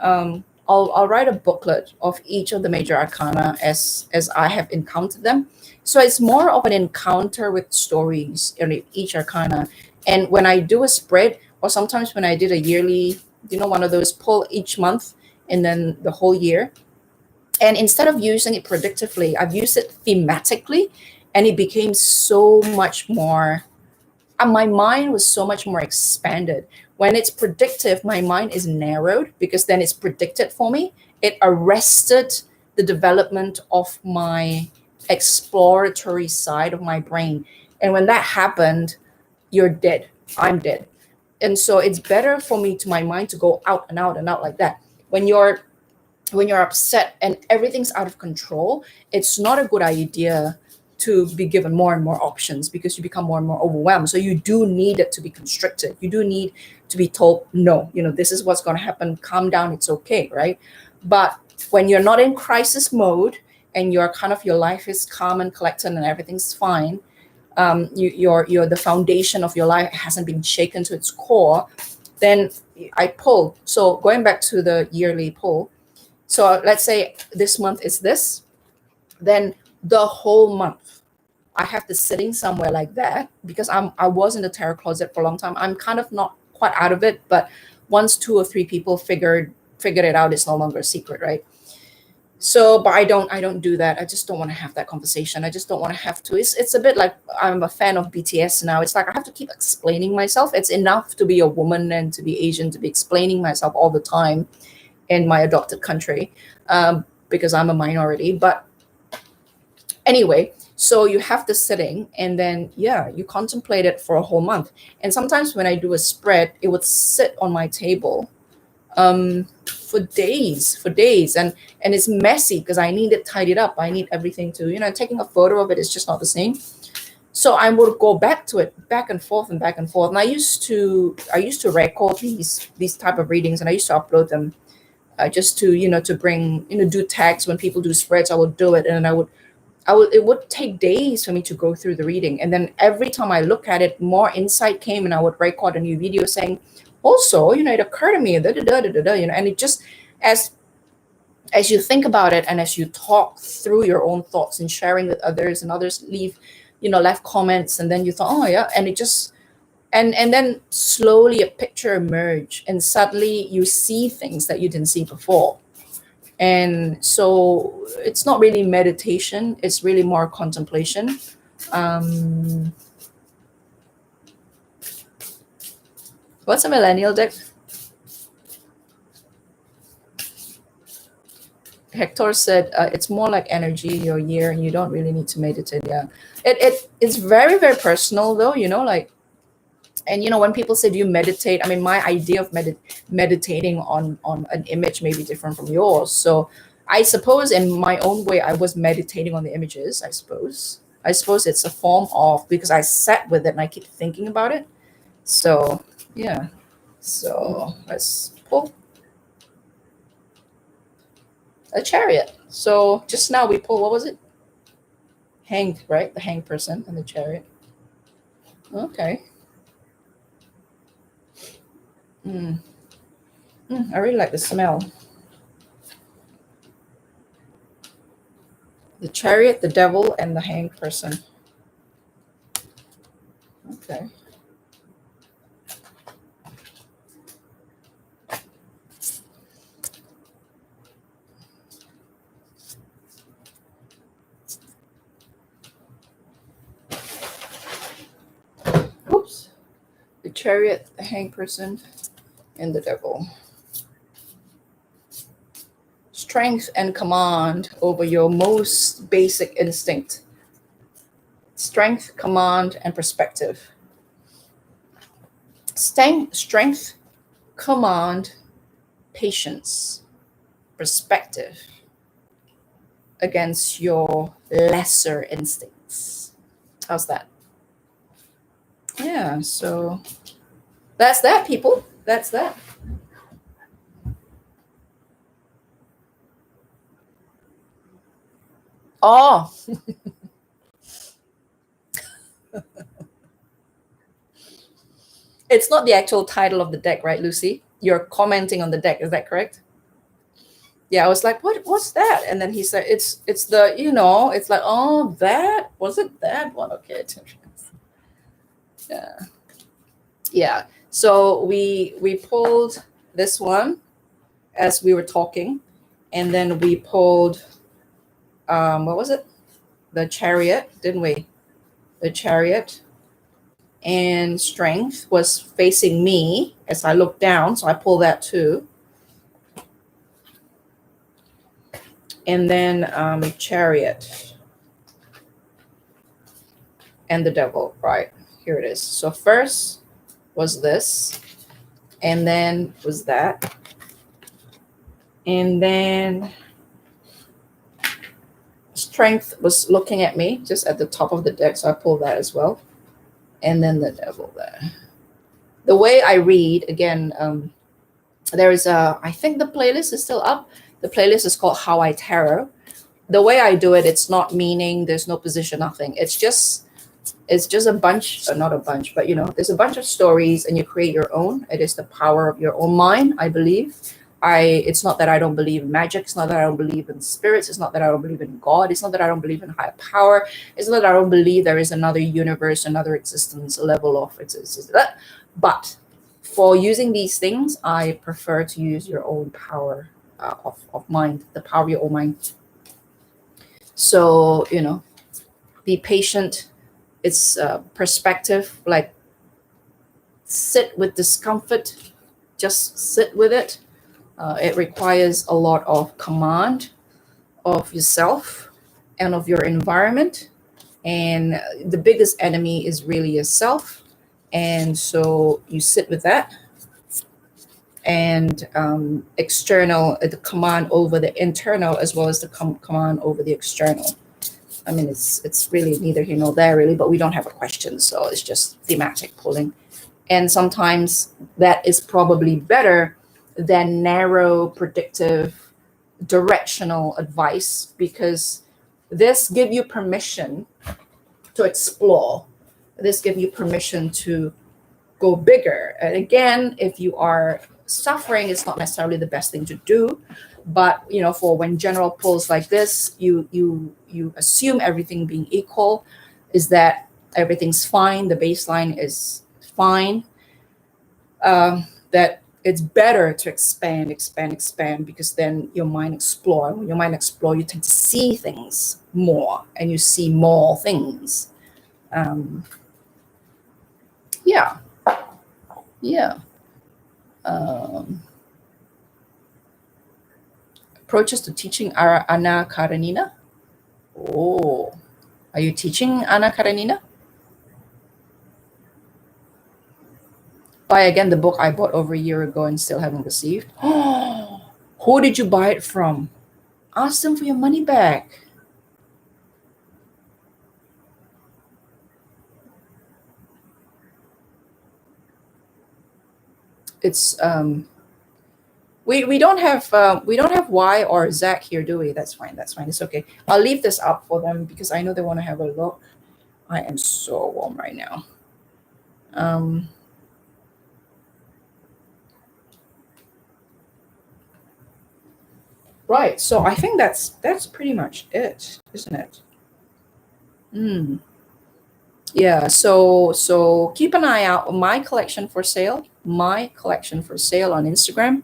I'll write a booklet of each of the major Arcana as I have encountered them. So it's more of an encounter with stories in each Arcana. And when I do a spread, or sometimes when I did a yearly, one of those pull each month and then the whole year. And instead of using it predictively, I've used it thematically, and it became so much more, my mind was so much more expanded. When it's predictive, my mind is narrowed because then it's predicted for me. It arrested the development of my exploratory side of my brain. And when that happened, you're dead. I'm dead. And so it's better for me, to my mind, to go out and out and out like that. When you're upset and everything's out of control, it's not a good idea to be given more and more options, because you become more and more overwhelmed. So you do need it to be constricted. You do need to be told, no, this is what's going to happen. Calm down. It's okay. Right. But when you're not in crisis mode and your life is calm and collected and everything's fine, the foundation of your life hasn't been shaken to its core, then I pull. So going back to the yearly pull, so let's say this month is this, then the whole month I have to sitting somewhere like that, because I was in the tarot closet for a long time. I'm kind of not quite out of it, but once 2 or 3 people figured it out, it's no longer a secret, right? So, but I don't do that. I just don't want to have that conversation. I just don't want to have to. It's a bit like, I'm a fan of BTS now. It's like I have to keep explaining myself. It's enough to be a woman and to be Asian to be explaining myself all the time in my adopted country, because I'm a minority. But anyway, so you have the sitting, and then you contemplate it for a whole month. And sometimes when I do a spread, it would sit on my table for days, and it's messy because I need it tidied up. I need everything to, taking a photo of it is just not the same. So I would go back to it, back and forth. And I used to record these type of readings, and I used to upload them. Just to to bring, do tags when people do spreads. I would do it, and I would it would take days for me to go through the reading, and then every time I look at it, more insight came, and I would record a new video saying, also, it occurred to me, and it just, as you think about it, and as you talk through your own thoughts and sharing with others, and others left comments, and then you thought, oh yeah, and it just. And then slowly a picture emerged, and suddenly you see things that you didn't see before. And so it's not really meditation, it's really more contemplation. What's a millennial deck? Hector said it's more like energy, your year, and you don't really need to meditate. Yeah, it's very, very personal though, like. And when people say, do you meditate? I mean, my idea of meditating on an image may be different from yours. So I suppose in my own way, I was meditating on the images, I suppose. It's a form of, because I sat with it and I keep thinking about it. So, yeah. So let's pull a Chariot. So just now we pulled, what was it? Hanged, right? The hanged person and the Chariot. Okay. I really like the smell. The Chariot, the Devil, and the hanged person. Okay. Oops. The Chariot, the hanged person, and the Devil. Strength and command over your most basic instinct. Strength, command, and perspective. Strength, command, patience, perspective against your lesser instincts. How's that? Yeah, so that's that, people. That's that. Oh. It's not the actual title of the deck, right, Lucy? You're commenting on the deck, is that correct? Yeah, I was like, what's that? And then he said, it's the, it's like, oh, that, was it that one? Okay. Yeah. Yeah. So we pulled this one as we were talking, and then we pulled what was it? The Chariot, didn't we? The Chariot. And Strength was facing me as I looked down, so I pulled that too. And then Chariot and the Devil. Right, here it is. So first was this, and then was that, and then Strength was looking at me just at the top of the deck, so I pulled that as well. And then the Devil there. The way I read, again, there is I think the playlist is still up. The playlist is called How I Tarot. The way I do it, it's not meaning, there's no position, nothing. It's just a bunch, not a bunch, but there's a bunch of stories and you create your own. It is the power of your own mind, I believe. It's not that I don't believe in magic. It's not that I don't believe in spirits. It's not that I don't believe in God. It's not that I don't believe in higher power. It's not that I don't believe there is another universe, another existence, a level of existence. But for using these things, I prefer to use your own power of mind, the power of your own mind. So, be patient. It's perspective, like sit with discomfort, just sit with it. It requires a lot of command of yourself and of your environment. And the biggest enemy is really yourself. And so you sit with that. And external, the command over the internal as well as the command over the external. I mean, it's really neither here nor there, really, but we don't have a question. So it's just thematic pulling. And sometimes that is probably better than narrow, predictive, directional advice, because this gives you permission to explore. This gives you permission to go bigger. And again, if you are suffering, it's not necessarily the best thing to do. But for when general pulls like this, you assume everything being equal, is that everything's fine. The baseline is fine. That it's better to expand, because then your mind explore. When your mind explore, you tend to see things more, and you see more things. Yeah. Approaches to teaching Anna Karenina. Oh, are you teaching Anna Karenina? Buy again the book I bought over a year ago and still haven't received. Who did you buy it from? Ask them for your money back. It's we don't have Y or Zach here, do we? That's fine. It's okay. I'll leave this up for them because I know they want to have a look. I am so warm right now. Right. So I think that's pretty much it, isn't it? Yeah. So keep an eye out on my collection for sale. My collection for sale on Instagram.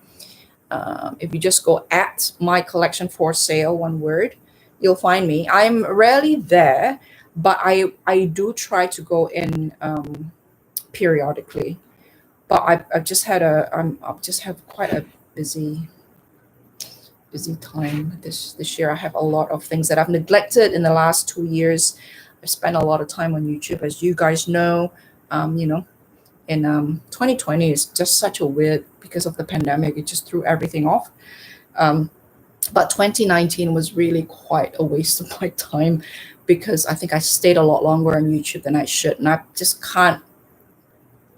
If you just go at my collection for sale, one word, you'll find me. I'm rarely there, but I do try to go in periodically. But I've just had I've just have quite a busy time this year. I have a lot of things that I've neglected in the last 2 years. I've spent a lot of time on YouTube, as you guys know. In 2020 is just such a weird, because of the pandemic, it just threw everything off. But 2019 was really quite a waste of my time, because I think I stayed a lot longer on YouTube than I should, and I just can't.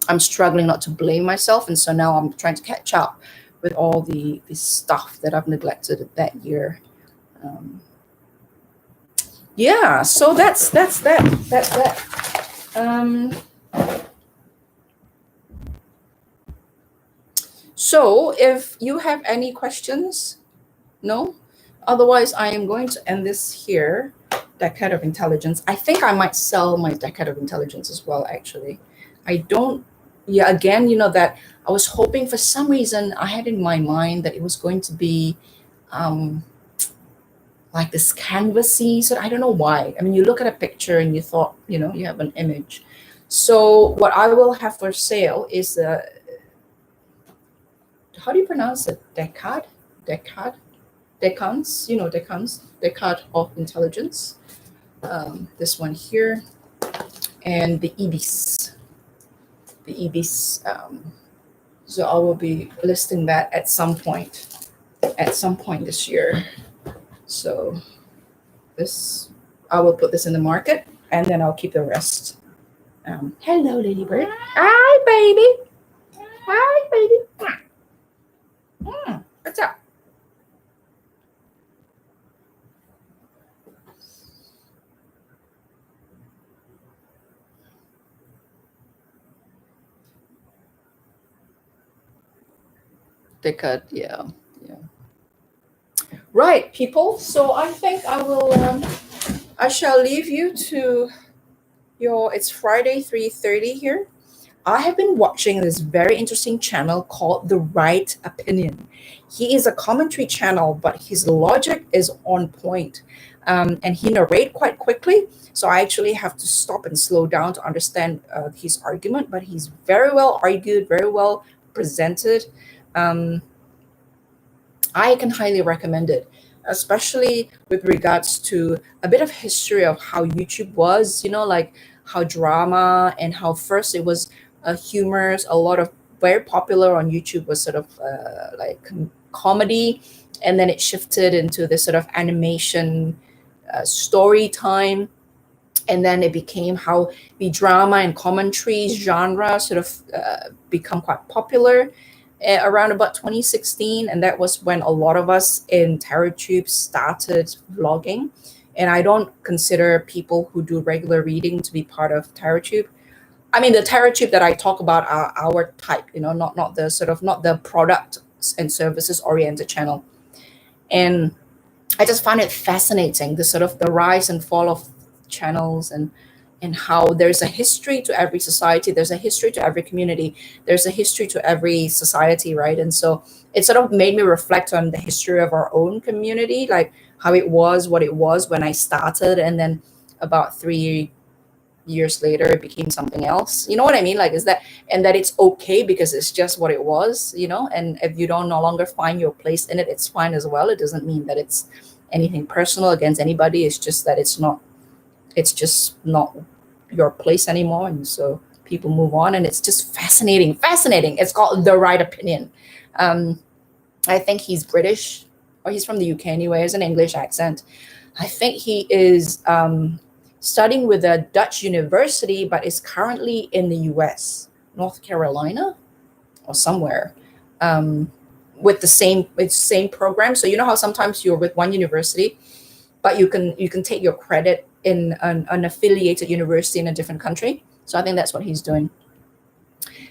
I'm struggling not to blame myself, and so now I'm trying to catch up with all the stuff that I've neglected that year. Yeah, so that's that. So if you have any questions, no? Otherwise, I am going to end this here. Deckhead of Intelligence. I think I might sell my Deckhead of Intelligence as well, actually. I don't yeah, again, that I was hoping, for some reason I had in my mind that it was going to be um, like this canvasy. So I don't know why. I mean, you look at a picture and you thought, you have an image. So what I will have for sale is how do you pronounce it? Deckard, Decans, Deckard of Intelligence. This one here, and the Ibis. So I will be listing that at some point this year. So this, I will put this in the market, and then I'll keep the rest. Hello, Ladybird. Hi, baby. Hi, baby. What's up? Deckard, yeah. Right, people. So I think I shall leave you to it's Friday, 3:30 here. I have been watching this very interesting channel called The Right Opinion. He is a commentary channel, but his logic is on point. And he narrates quite quickly. So I actually have to stop and slow down to understand his argument, but he's very well argued, very well presented. Um, I can highly recommend it, especially with regards to a bit of history of how YouTube was, like how drama and how first it was humorous. A lot of very popular on YouTube was sort of like comedy, and then it shifted into this sort of animation story time. And then it became how the drama and commentary genre sort of become quite popular around about 2016, and that was when a lot of us in TerraTube started vlogging. And I don't consider people who do regular reading to be part of TerraTube. I mean, the TerraTube that I talk about are our type, not the product and services oriented channel. And I just find it fascinating, the sort of the rise and fall of channels, and how there's a history to every society, there's a history to every community, there's a history to every society, right? And so it sort of made me reflect on the history of our own community, like how it was, what it was when I started, and then about 3 years later it became something else. You know what I mean? Like, is that, and that it's okay because it's just what it was, and if you don't no longer find your place in it, it's fine as well. It doesn't mean that it's anything personal against anybody. It's just that it's just not your place anymore, and so people move on. And it's just fascinating. It's called The Right Opinion. I think he's British, or he's from the UK anyway. He has an English accent. I think he is studying with a Dutch university, but is currently in the US, North Carolina or somewhere, with the same program. So you know how sometimes you're with one university, but you can take your credit in an affiliated university in a different country. So I think that's what he's doing.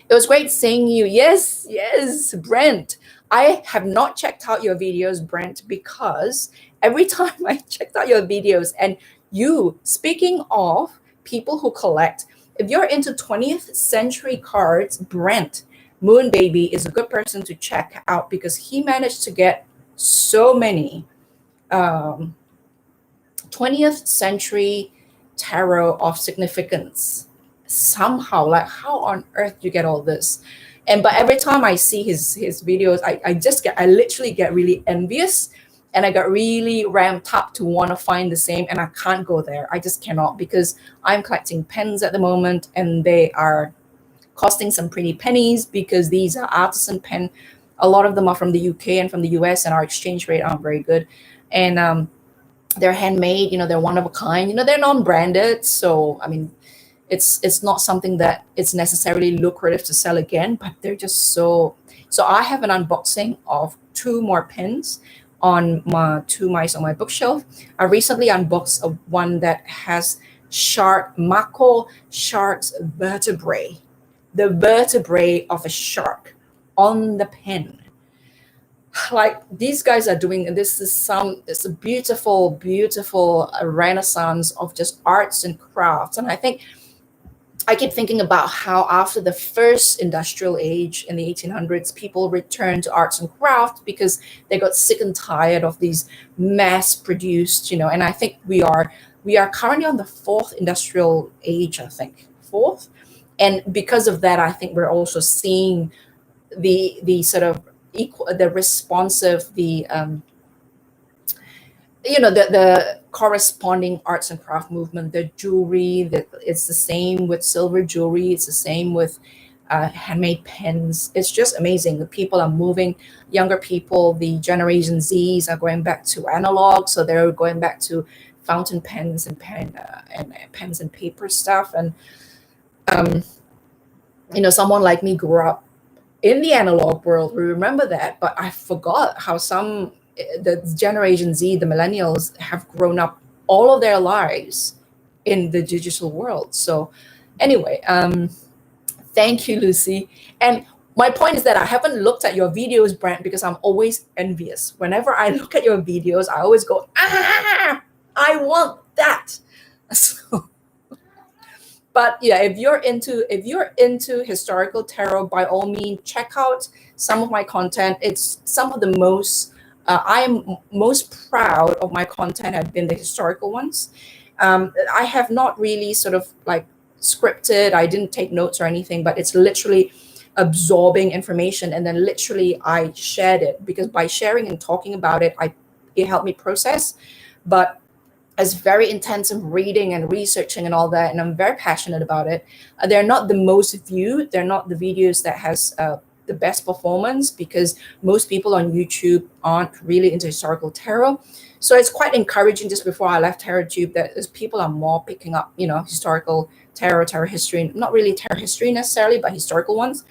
It was great seeing you. Yes, Brent. I have not checked out your videos, Brent, because every time I checked out your videos, and you, speaking of people who collect, if you're into 20th century cards, Brent, Moon Baby, is a good person to check out, because he managed to get so many 20th century tarot of significance somehow. Like, how on earth do you get all this? But every time I see his videos, I literally get really envious, and I got really ramped up to want to find the same, and I can't go there. I just cannot, because I'm collecting pens at the moment, and they are costing some pretty pennies, because these are artisan pen. A lot of them are from the UK and from the US, and our exchange rate aren't very good. And they're handmade, they're one of a kind, they're non-branded. So I mean, it's not something that it's necessarily lucrative to sell again, but they're just so I have an unboxing of 2 more pins on my 2 mice on my bookshelf. I recently unboxed one that has mako shark's vertebrae, the vertebrae of a shark on the pen. Like, these guys are doing this. It's a beautiful renaissance of just arts and crafts. And I think I keep thinking about how after the first industrial age in the 1800s, people returned to arts and crafts because they got sick and tired of these mass-produced, and I think we are currently on the fourth industrial age, I think, fourth. And because of that, I think we're also seeing the sort of equal, the responsive, the corresponding arts and craft movement, the jewelry, that it's the same with silver jewelry, it's the same with handmade pens. It's just amazing. The people are moving. Younger people, the Generation Z's, are going back to analog, so they're going back to fountain pens and pens and paper stuff. And um, someone like me grew up in the analog world. We remember that, but I forgot how the Generation Z, the millennials, have grown up all of their lives in the digital world. So anyway, thank you, Lucy. And my point is that I haven't looked at your videos, Brent, because I'm always envious. Whenever I look at your videos, I always go, I want that. So, but yeah, if you're into historical tarot, by all means, check out some of my content. It's some of the most I'm most proud of my content have been the historical ones. I have not really sort of like scripted. I didn't take notes or anything, but it's literally absorbing information, and then literally I shared it, because by sharing and talking about it, it helped me process. But it's very intensive reading and researching and all that, and I'm very passionate about it. They're not the most viewed. They're not the videos that has the best performance, because most people on YouTube aren't really into historical tarot. So it's quite encouraging, just before I left TarotTube, that people are more picking up, historical tarot history, not really tarot history necessarily, but historical ones.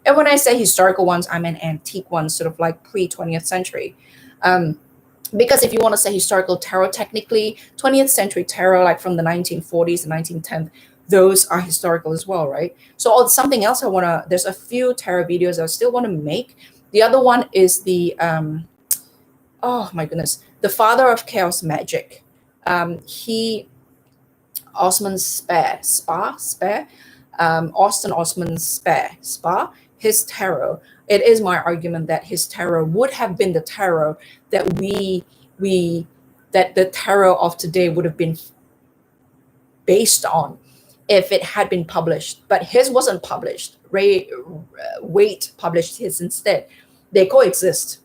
And when I say historical ones, I mean antique ones, sort of like pre-20th century. Because if you want to say historical tarot, technically 20th century tarot, like from the 1940s and 1910s, those are historical as well, right? So something else there's a few tarot videos I still want to make. The other one is the, oh my goodness, the father of chaos magic. Osman Austin Osman Spare, his tarot. It is my argument that his tarot would have been the tarot that that the tarot of today would have been based on if it had been published. But his wasn't published. Waite published his instead. They coexist.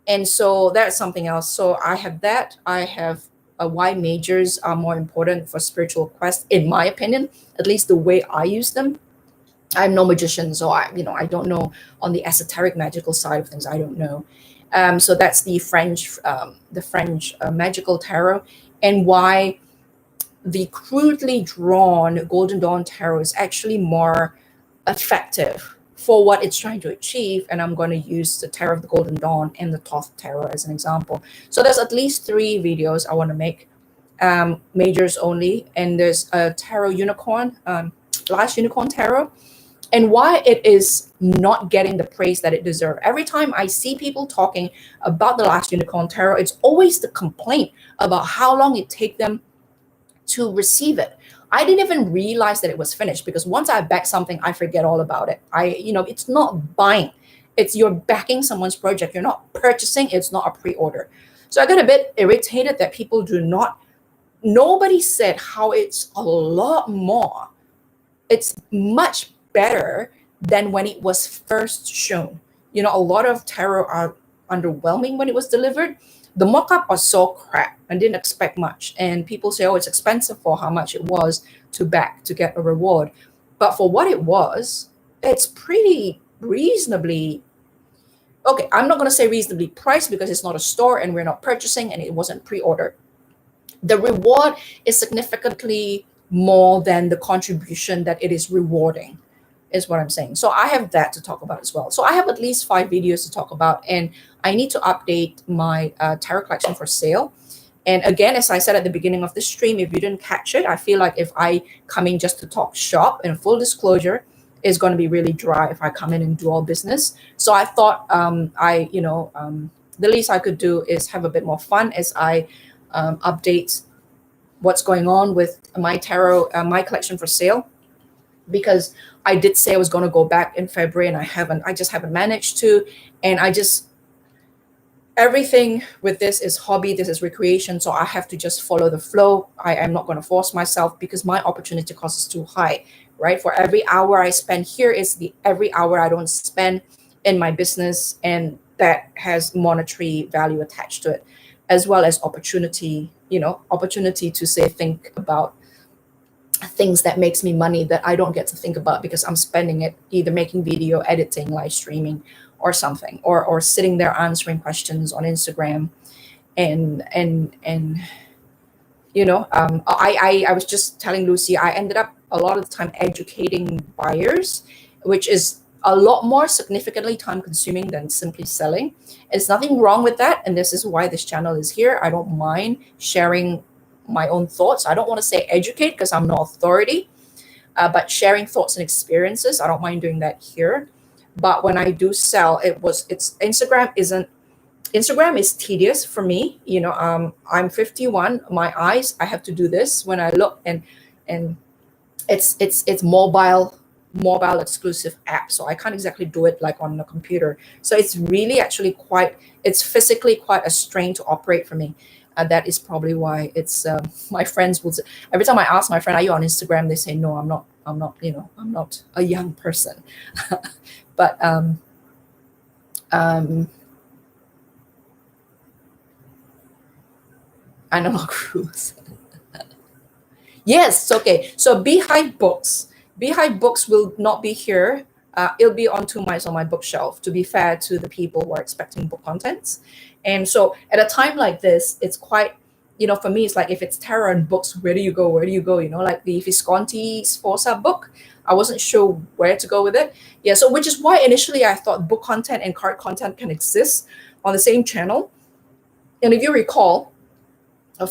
And so that's something else. So I have that. I have why majors are more important for spiritual quest, in my opinion, at least the way I use them. I'm no magician, so I don't know on the esoteric magical side of things. I don't know. So that's the French magical tarot, and why the crudely drawn Golden Dawn tarot is actually more effective for what it's trying to achieve. And I'm going to use the Tarot of the Golden Dawn and the Thoth Tarot as an example. So there's at least 3 videos I want to make, majors only. And there's a Tarot Unicorn, Last Unicorn Tarot, and why it is not getting the praise that it deserves. Every time I see people talking about the Last Unicorn Tarot, it's always the complaint about how long it takes them to receive it. I didn't even realize that it was finished, because once I back something, I forget all about it. It's not buying. It's you're backing someone's project. You're not purchasing. It's not a pre-order. So I got a bit irritated that people nobody said how it's a lot more. It's much better than when it was first shown. A lot of tarot are underwhelming when it was delivered. The mock-up was so crap and didn't expect much. And people say, oh, it's expensive for how much it was to back to get a reward. But for what it was, it's pretty reasonably, okay, I'm not going to say reasonably priced, because it's not a store and we're not purchasing and it wasn't pre-ordered. The reward is significantly more than the contribution that it is rewarding, is what I'm saying. So I have that to talk about as well. So I have at least 5 videos to talk about, and I need to update my tarot collection for sale. And again, as I said at the beginning of the stream, if you didn't catch it, I feel like if I come in just to talk shop, and full disclosure, is going to be really dry if I come in and do all business. So I thought the least I could do is have a bit more fun as I update what's going on with my tarot, my collection for sale. because I did say I was going to go back in February, and I just haven't managed to. And everything with this is hobby, this is recreation, so I have to just follow the flow. I am not going to force myself because my opportunity cost is too high, right? For every hour I spend here is the every hour I don't spend in my business, and that has monetary value attached to it, as well as opportunity, opportunity to say, think about things that makes me money that I don't get to think about because I'm spending it either making video, editing, live streaming, or something, or sitting there answering questions on Instagram, and I was just telling Lucy, I ended up a lot of the time educating buyers, which is a lot more significantly time consuming than simply selling. There's nothing wrong with that, and this is why this channel is here. I don't mind sharing my own thoughts. I don't want to say educate because I'm no authority, but sharing thoughts and experiences, I don't mind doing that here. But when I do sell, Instagram is tedious for me. I'm 51. My eyes, I have to do this when I look, and it's mobile exclusive app, so I can't exactly do it like on the computer. So it's really actually it's physically quite a strain to operate for me. That is probably why it's my friends will say, every time I ask my friend, are you on Instagram, they say no, I'm not. I'm not a young person. But I know cruise. Yes, okay. So Beehive Books will not be here. It'll be on 2 months on my bookshelf, to be fair to the people who are expecting book contents. And so at a time like this, it's quite, for me, it's like, if it's tarot and books, where do you go? Like the Visconti Sforza book, I wasn't sure where to go with it. Yeah, so which is why initially I thought book content and card content can exist on the same channel. And if you recall,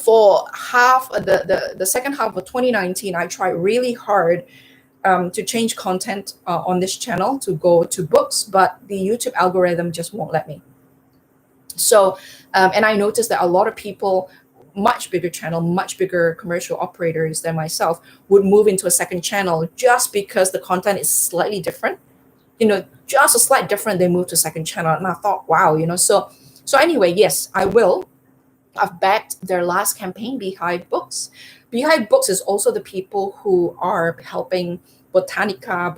for the second half of 2019, I tried really hard to change content on this channel to go to books, but the YouTube algorithm just won't let me. So, and I noticed that a lot of people, much bigger channel, much bigger commercial operators than myself, would move into a second channel just because the content is slightly different. Just a slight different, they move to second channel. And I thought, wow, so anyway, yes, I will. I've backed their last campaign, Beehive Books. Beehive Books is also the people who are helping Botanica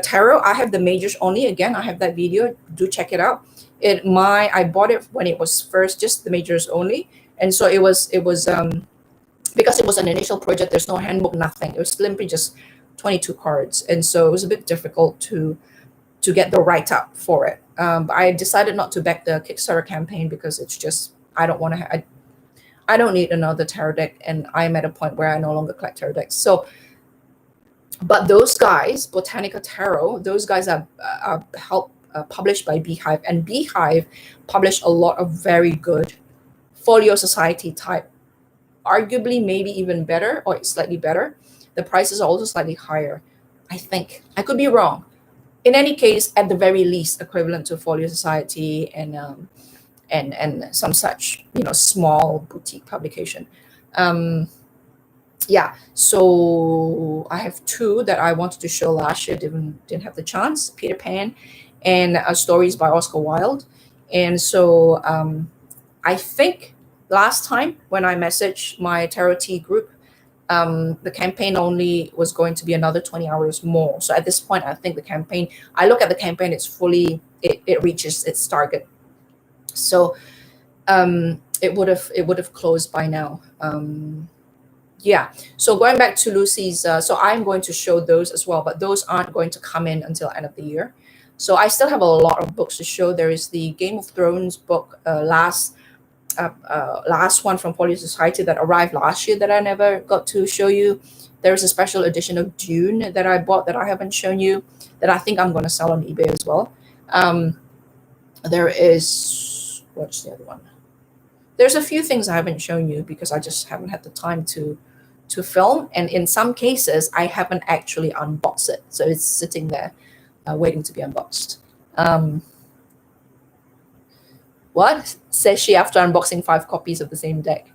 Tarot. I have the majors only. Again, I have that video. Do check it out. I bought it when it was first, just the majors only, and so it was because it was an initial project. There's no handbook, nothing. It was simply just 22 cards, and so it was a bit difficult to get the write up for it. But I decided not to back the Kickstarter campaign because it's just, I don't want to. I don't need another tarot deck, and I'm at a point where I no longer collect tarot decks. So, but those guys, Botanica Tarot, those guys are published by Beehive, and Beehive published a lot of very good folio society type, arguably maybe even better or slightly better. The prices are also slightly higher, I think. I could be wrong. In any case, at the very least, equivalent to folio society and some such small boutique publication. Yeah, so I have 2 that I wanted to show last year, didn't have the chance, Peter Pan and Stories by Oscar Wilde. And so I think last time when I messaged my Tarot Tea group, the campaign only was going to be another 20 hours more. So at this point, I think I look at the campaign, it's fully, it reaches its target. So it would have closed by now. Yeah, so going back to Lucy's, so I'm going to show those as well, but those aren't going to come in until end of the year. So I still have a lot of books to show. There is the Game of Thrones book, last one from Folio Society that arrived last year that I never got to show you. There's a special edition of Dune that I bought that I haven't shown you, that I think I'm going to sell on eBay as well. There is, what's the other one? There's a few things I haven't shown you because I just haven't had the time to film, and in some cases I haven't actually unboxed it, so it's sitting there waiting to be unboxed. What says she after unboxing 5 copies of the same deck?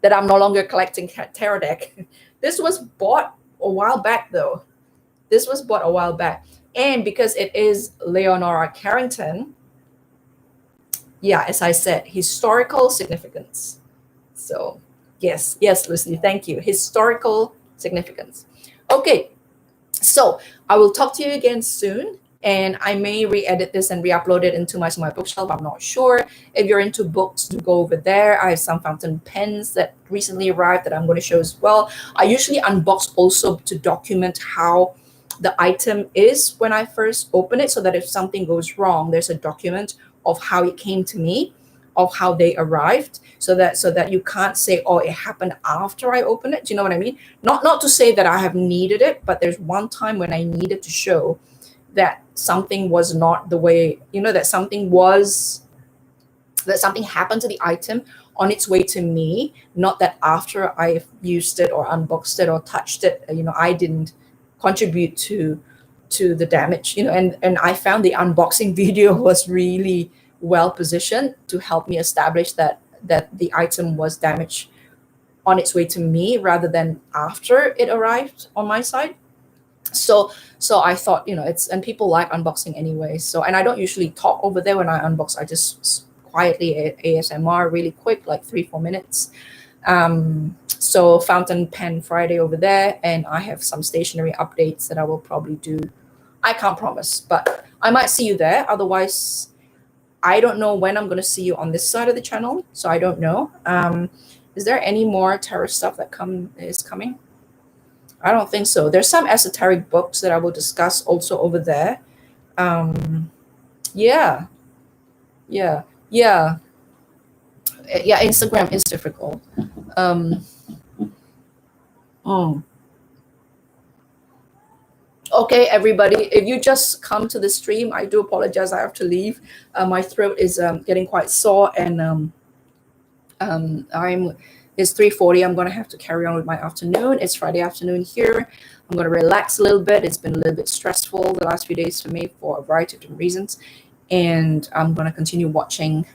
That I'm no longer collecting tarot deck. This was bought a while back though. This was bought a while back. And because it is Leonora Carrington, yeah, as I said, historical significance. So yes, Lucy, thank you. Historical significance. Okay, so I will talk to you again soon. And I may re-edit this and re-upload it into my bookshelf. I'm not sure. If you're into books, do go over there. I have some fountain pens that recently arrived that I'm going to show as well. I usually unbox also to document how the item is when I first open it, so that if something goes wrong, there's a document of how it came to me, of how they arrived, so that you can't say, oh, it happened after I opened it. Do you know what I mean? Not to say that I have needed it, but there's one time when I needed to show that something was not the way, that something happened to the item on its way to me, not that after I've used it or unboxed it or touched it, I didn't contribute to the damage, and I found the unboxing video was really well positioned to help me establish that the item was damaged on its way to me rather than after it arrived on my side. So I thought, it's, and people like unboxing anyway. So, and I don't usually talk over there when I unbox. I just quietly ASMR really quick, like 3-4 minutes. So Fountain Pen Friday over there, and I have some stationery updates that I will probably do. I can't promise, but I might see you there. Otherwise, I don't know when I'm going to see you on this side of the channel, so I don't know. Is there any more tarot stuff that is coming? I don't think so. There's some esoteric books that I will discuss also over there. Yeah. Instagram is difficult. Okay, everybody, if you just come to the stream, I do apologize. I have to leave. My throat is getting quite sore, and it's 3:40. I'm going to have to carry on with my afternoon. It's Friday afternoon here. I'm going to relax a little bit. It's been a little bit stressful the last few days for me for a variety of different reasons. And I'm going to continue watching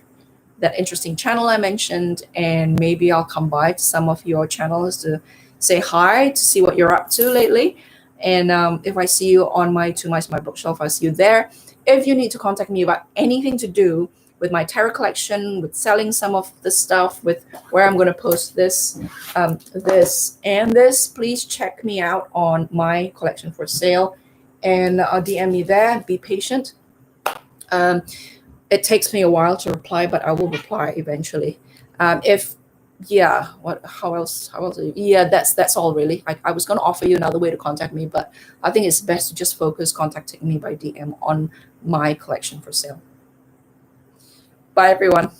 that interesting channel I mentioned. And maybe I'll come by to some of your channels to say hi, to see what you're up to lately. And if I see you on my bookshelf, I'll see you there. If you need to contact me about anything to do with my tarot collection, with selling some of the stuff, with where I'm going to post this, this, please check me out on my collection for sale, and DM me there. Be patient. It takes me a while to reply, but I will reply eventually. How else? Yeah, that's all really. I was going to offer you another way to contact me, but I think it's best to just focus contacting me by DM on my collection for sale. Bye, everyone.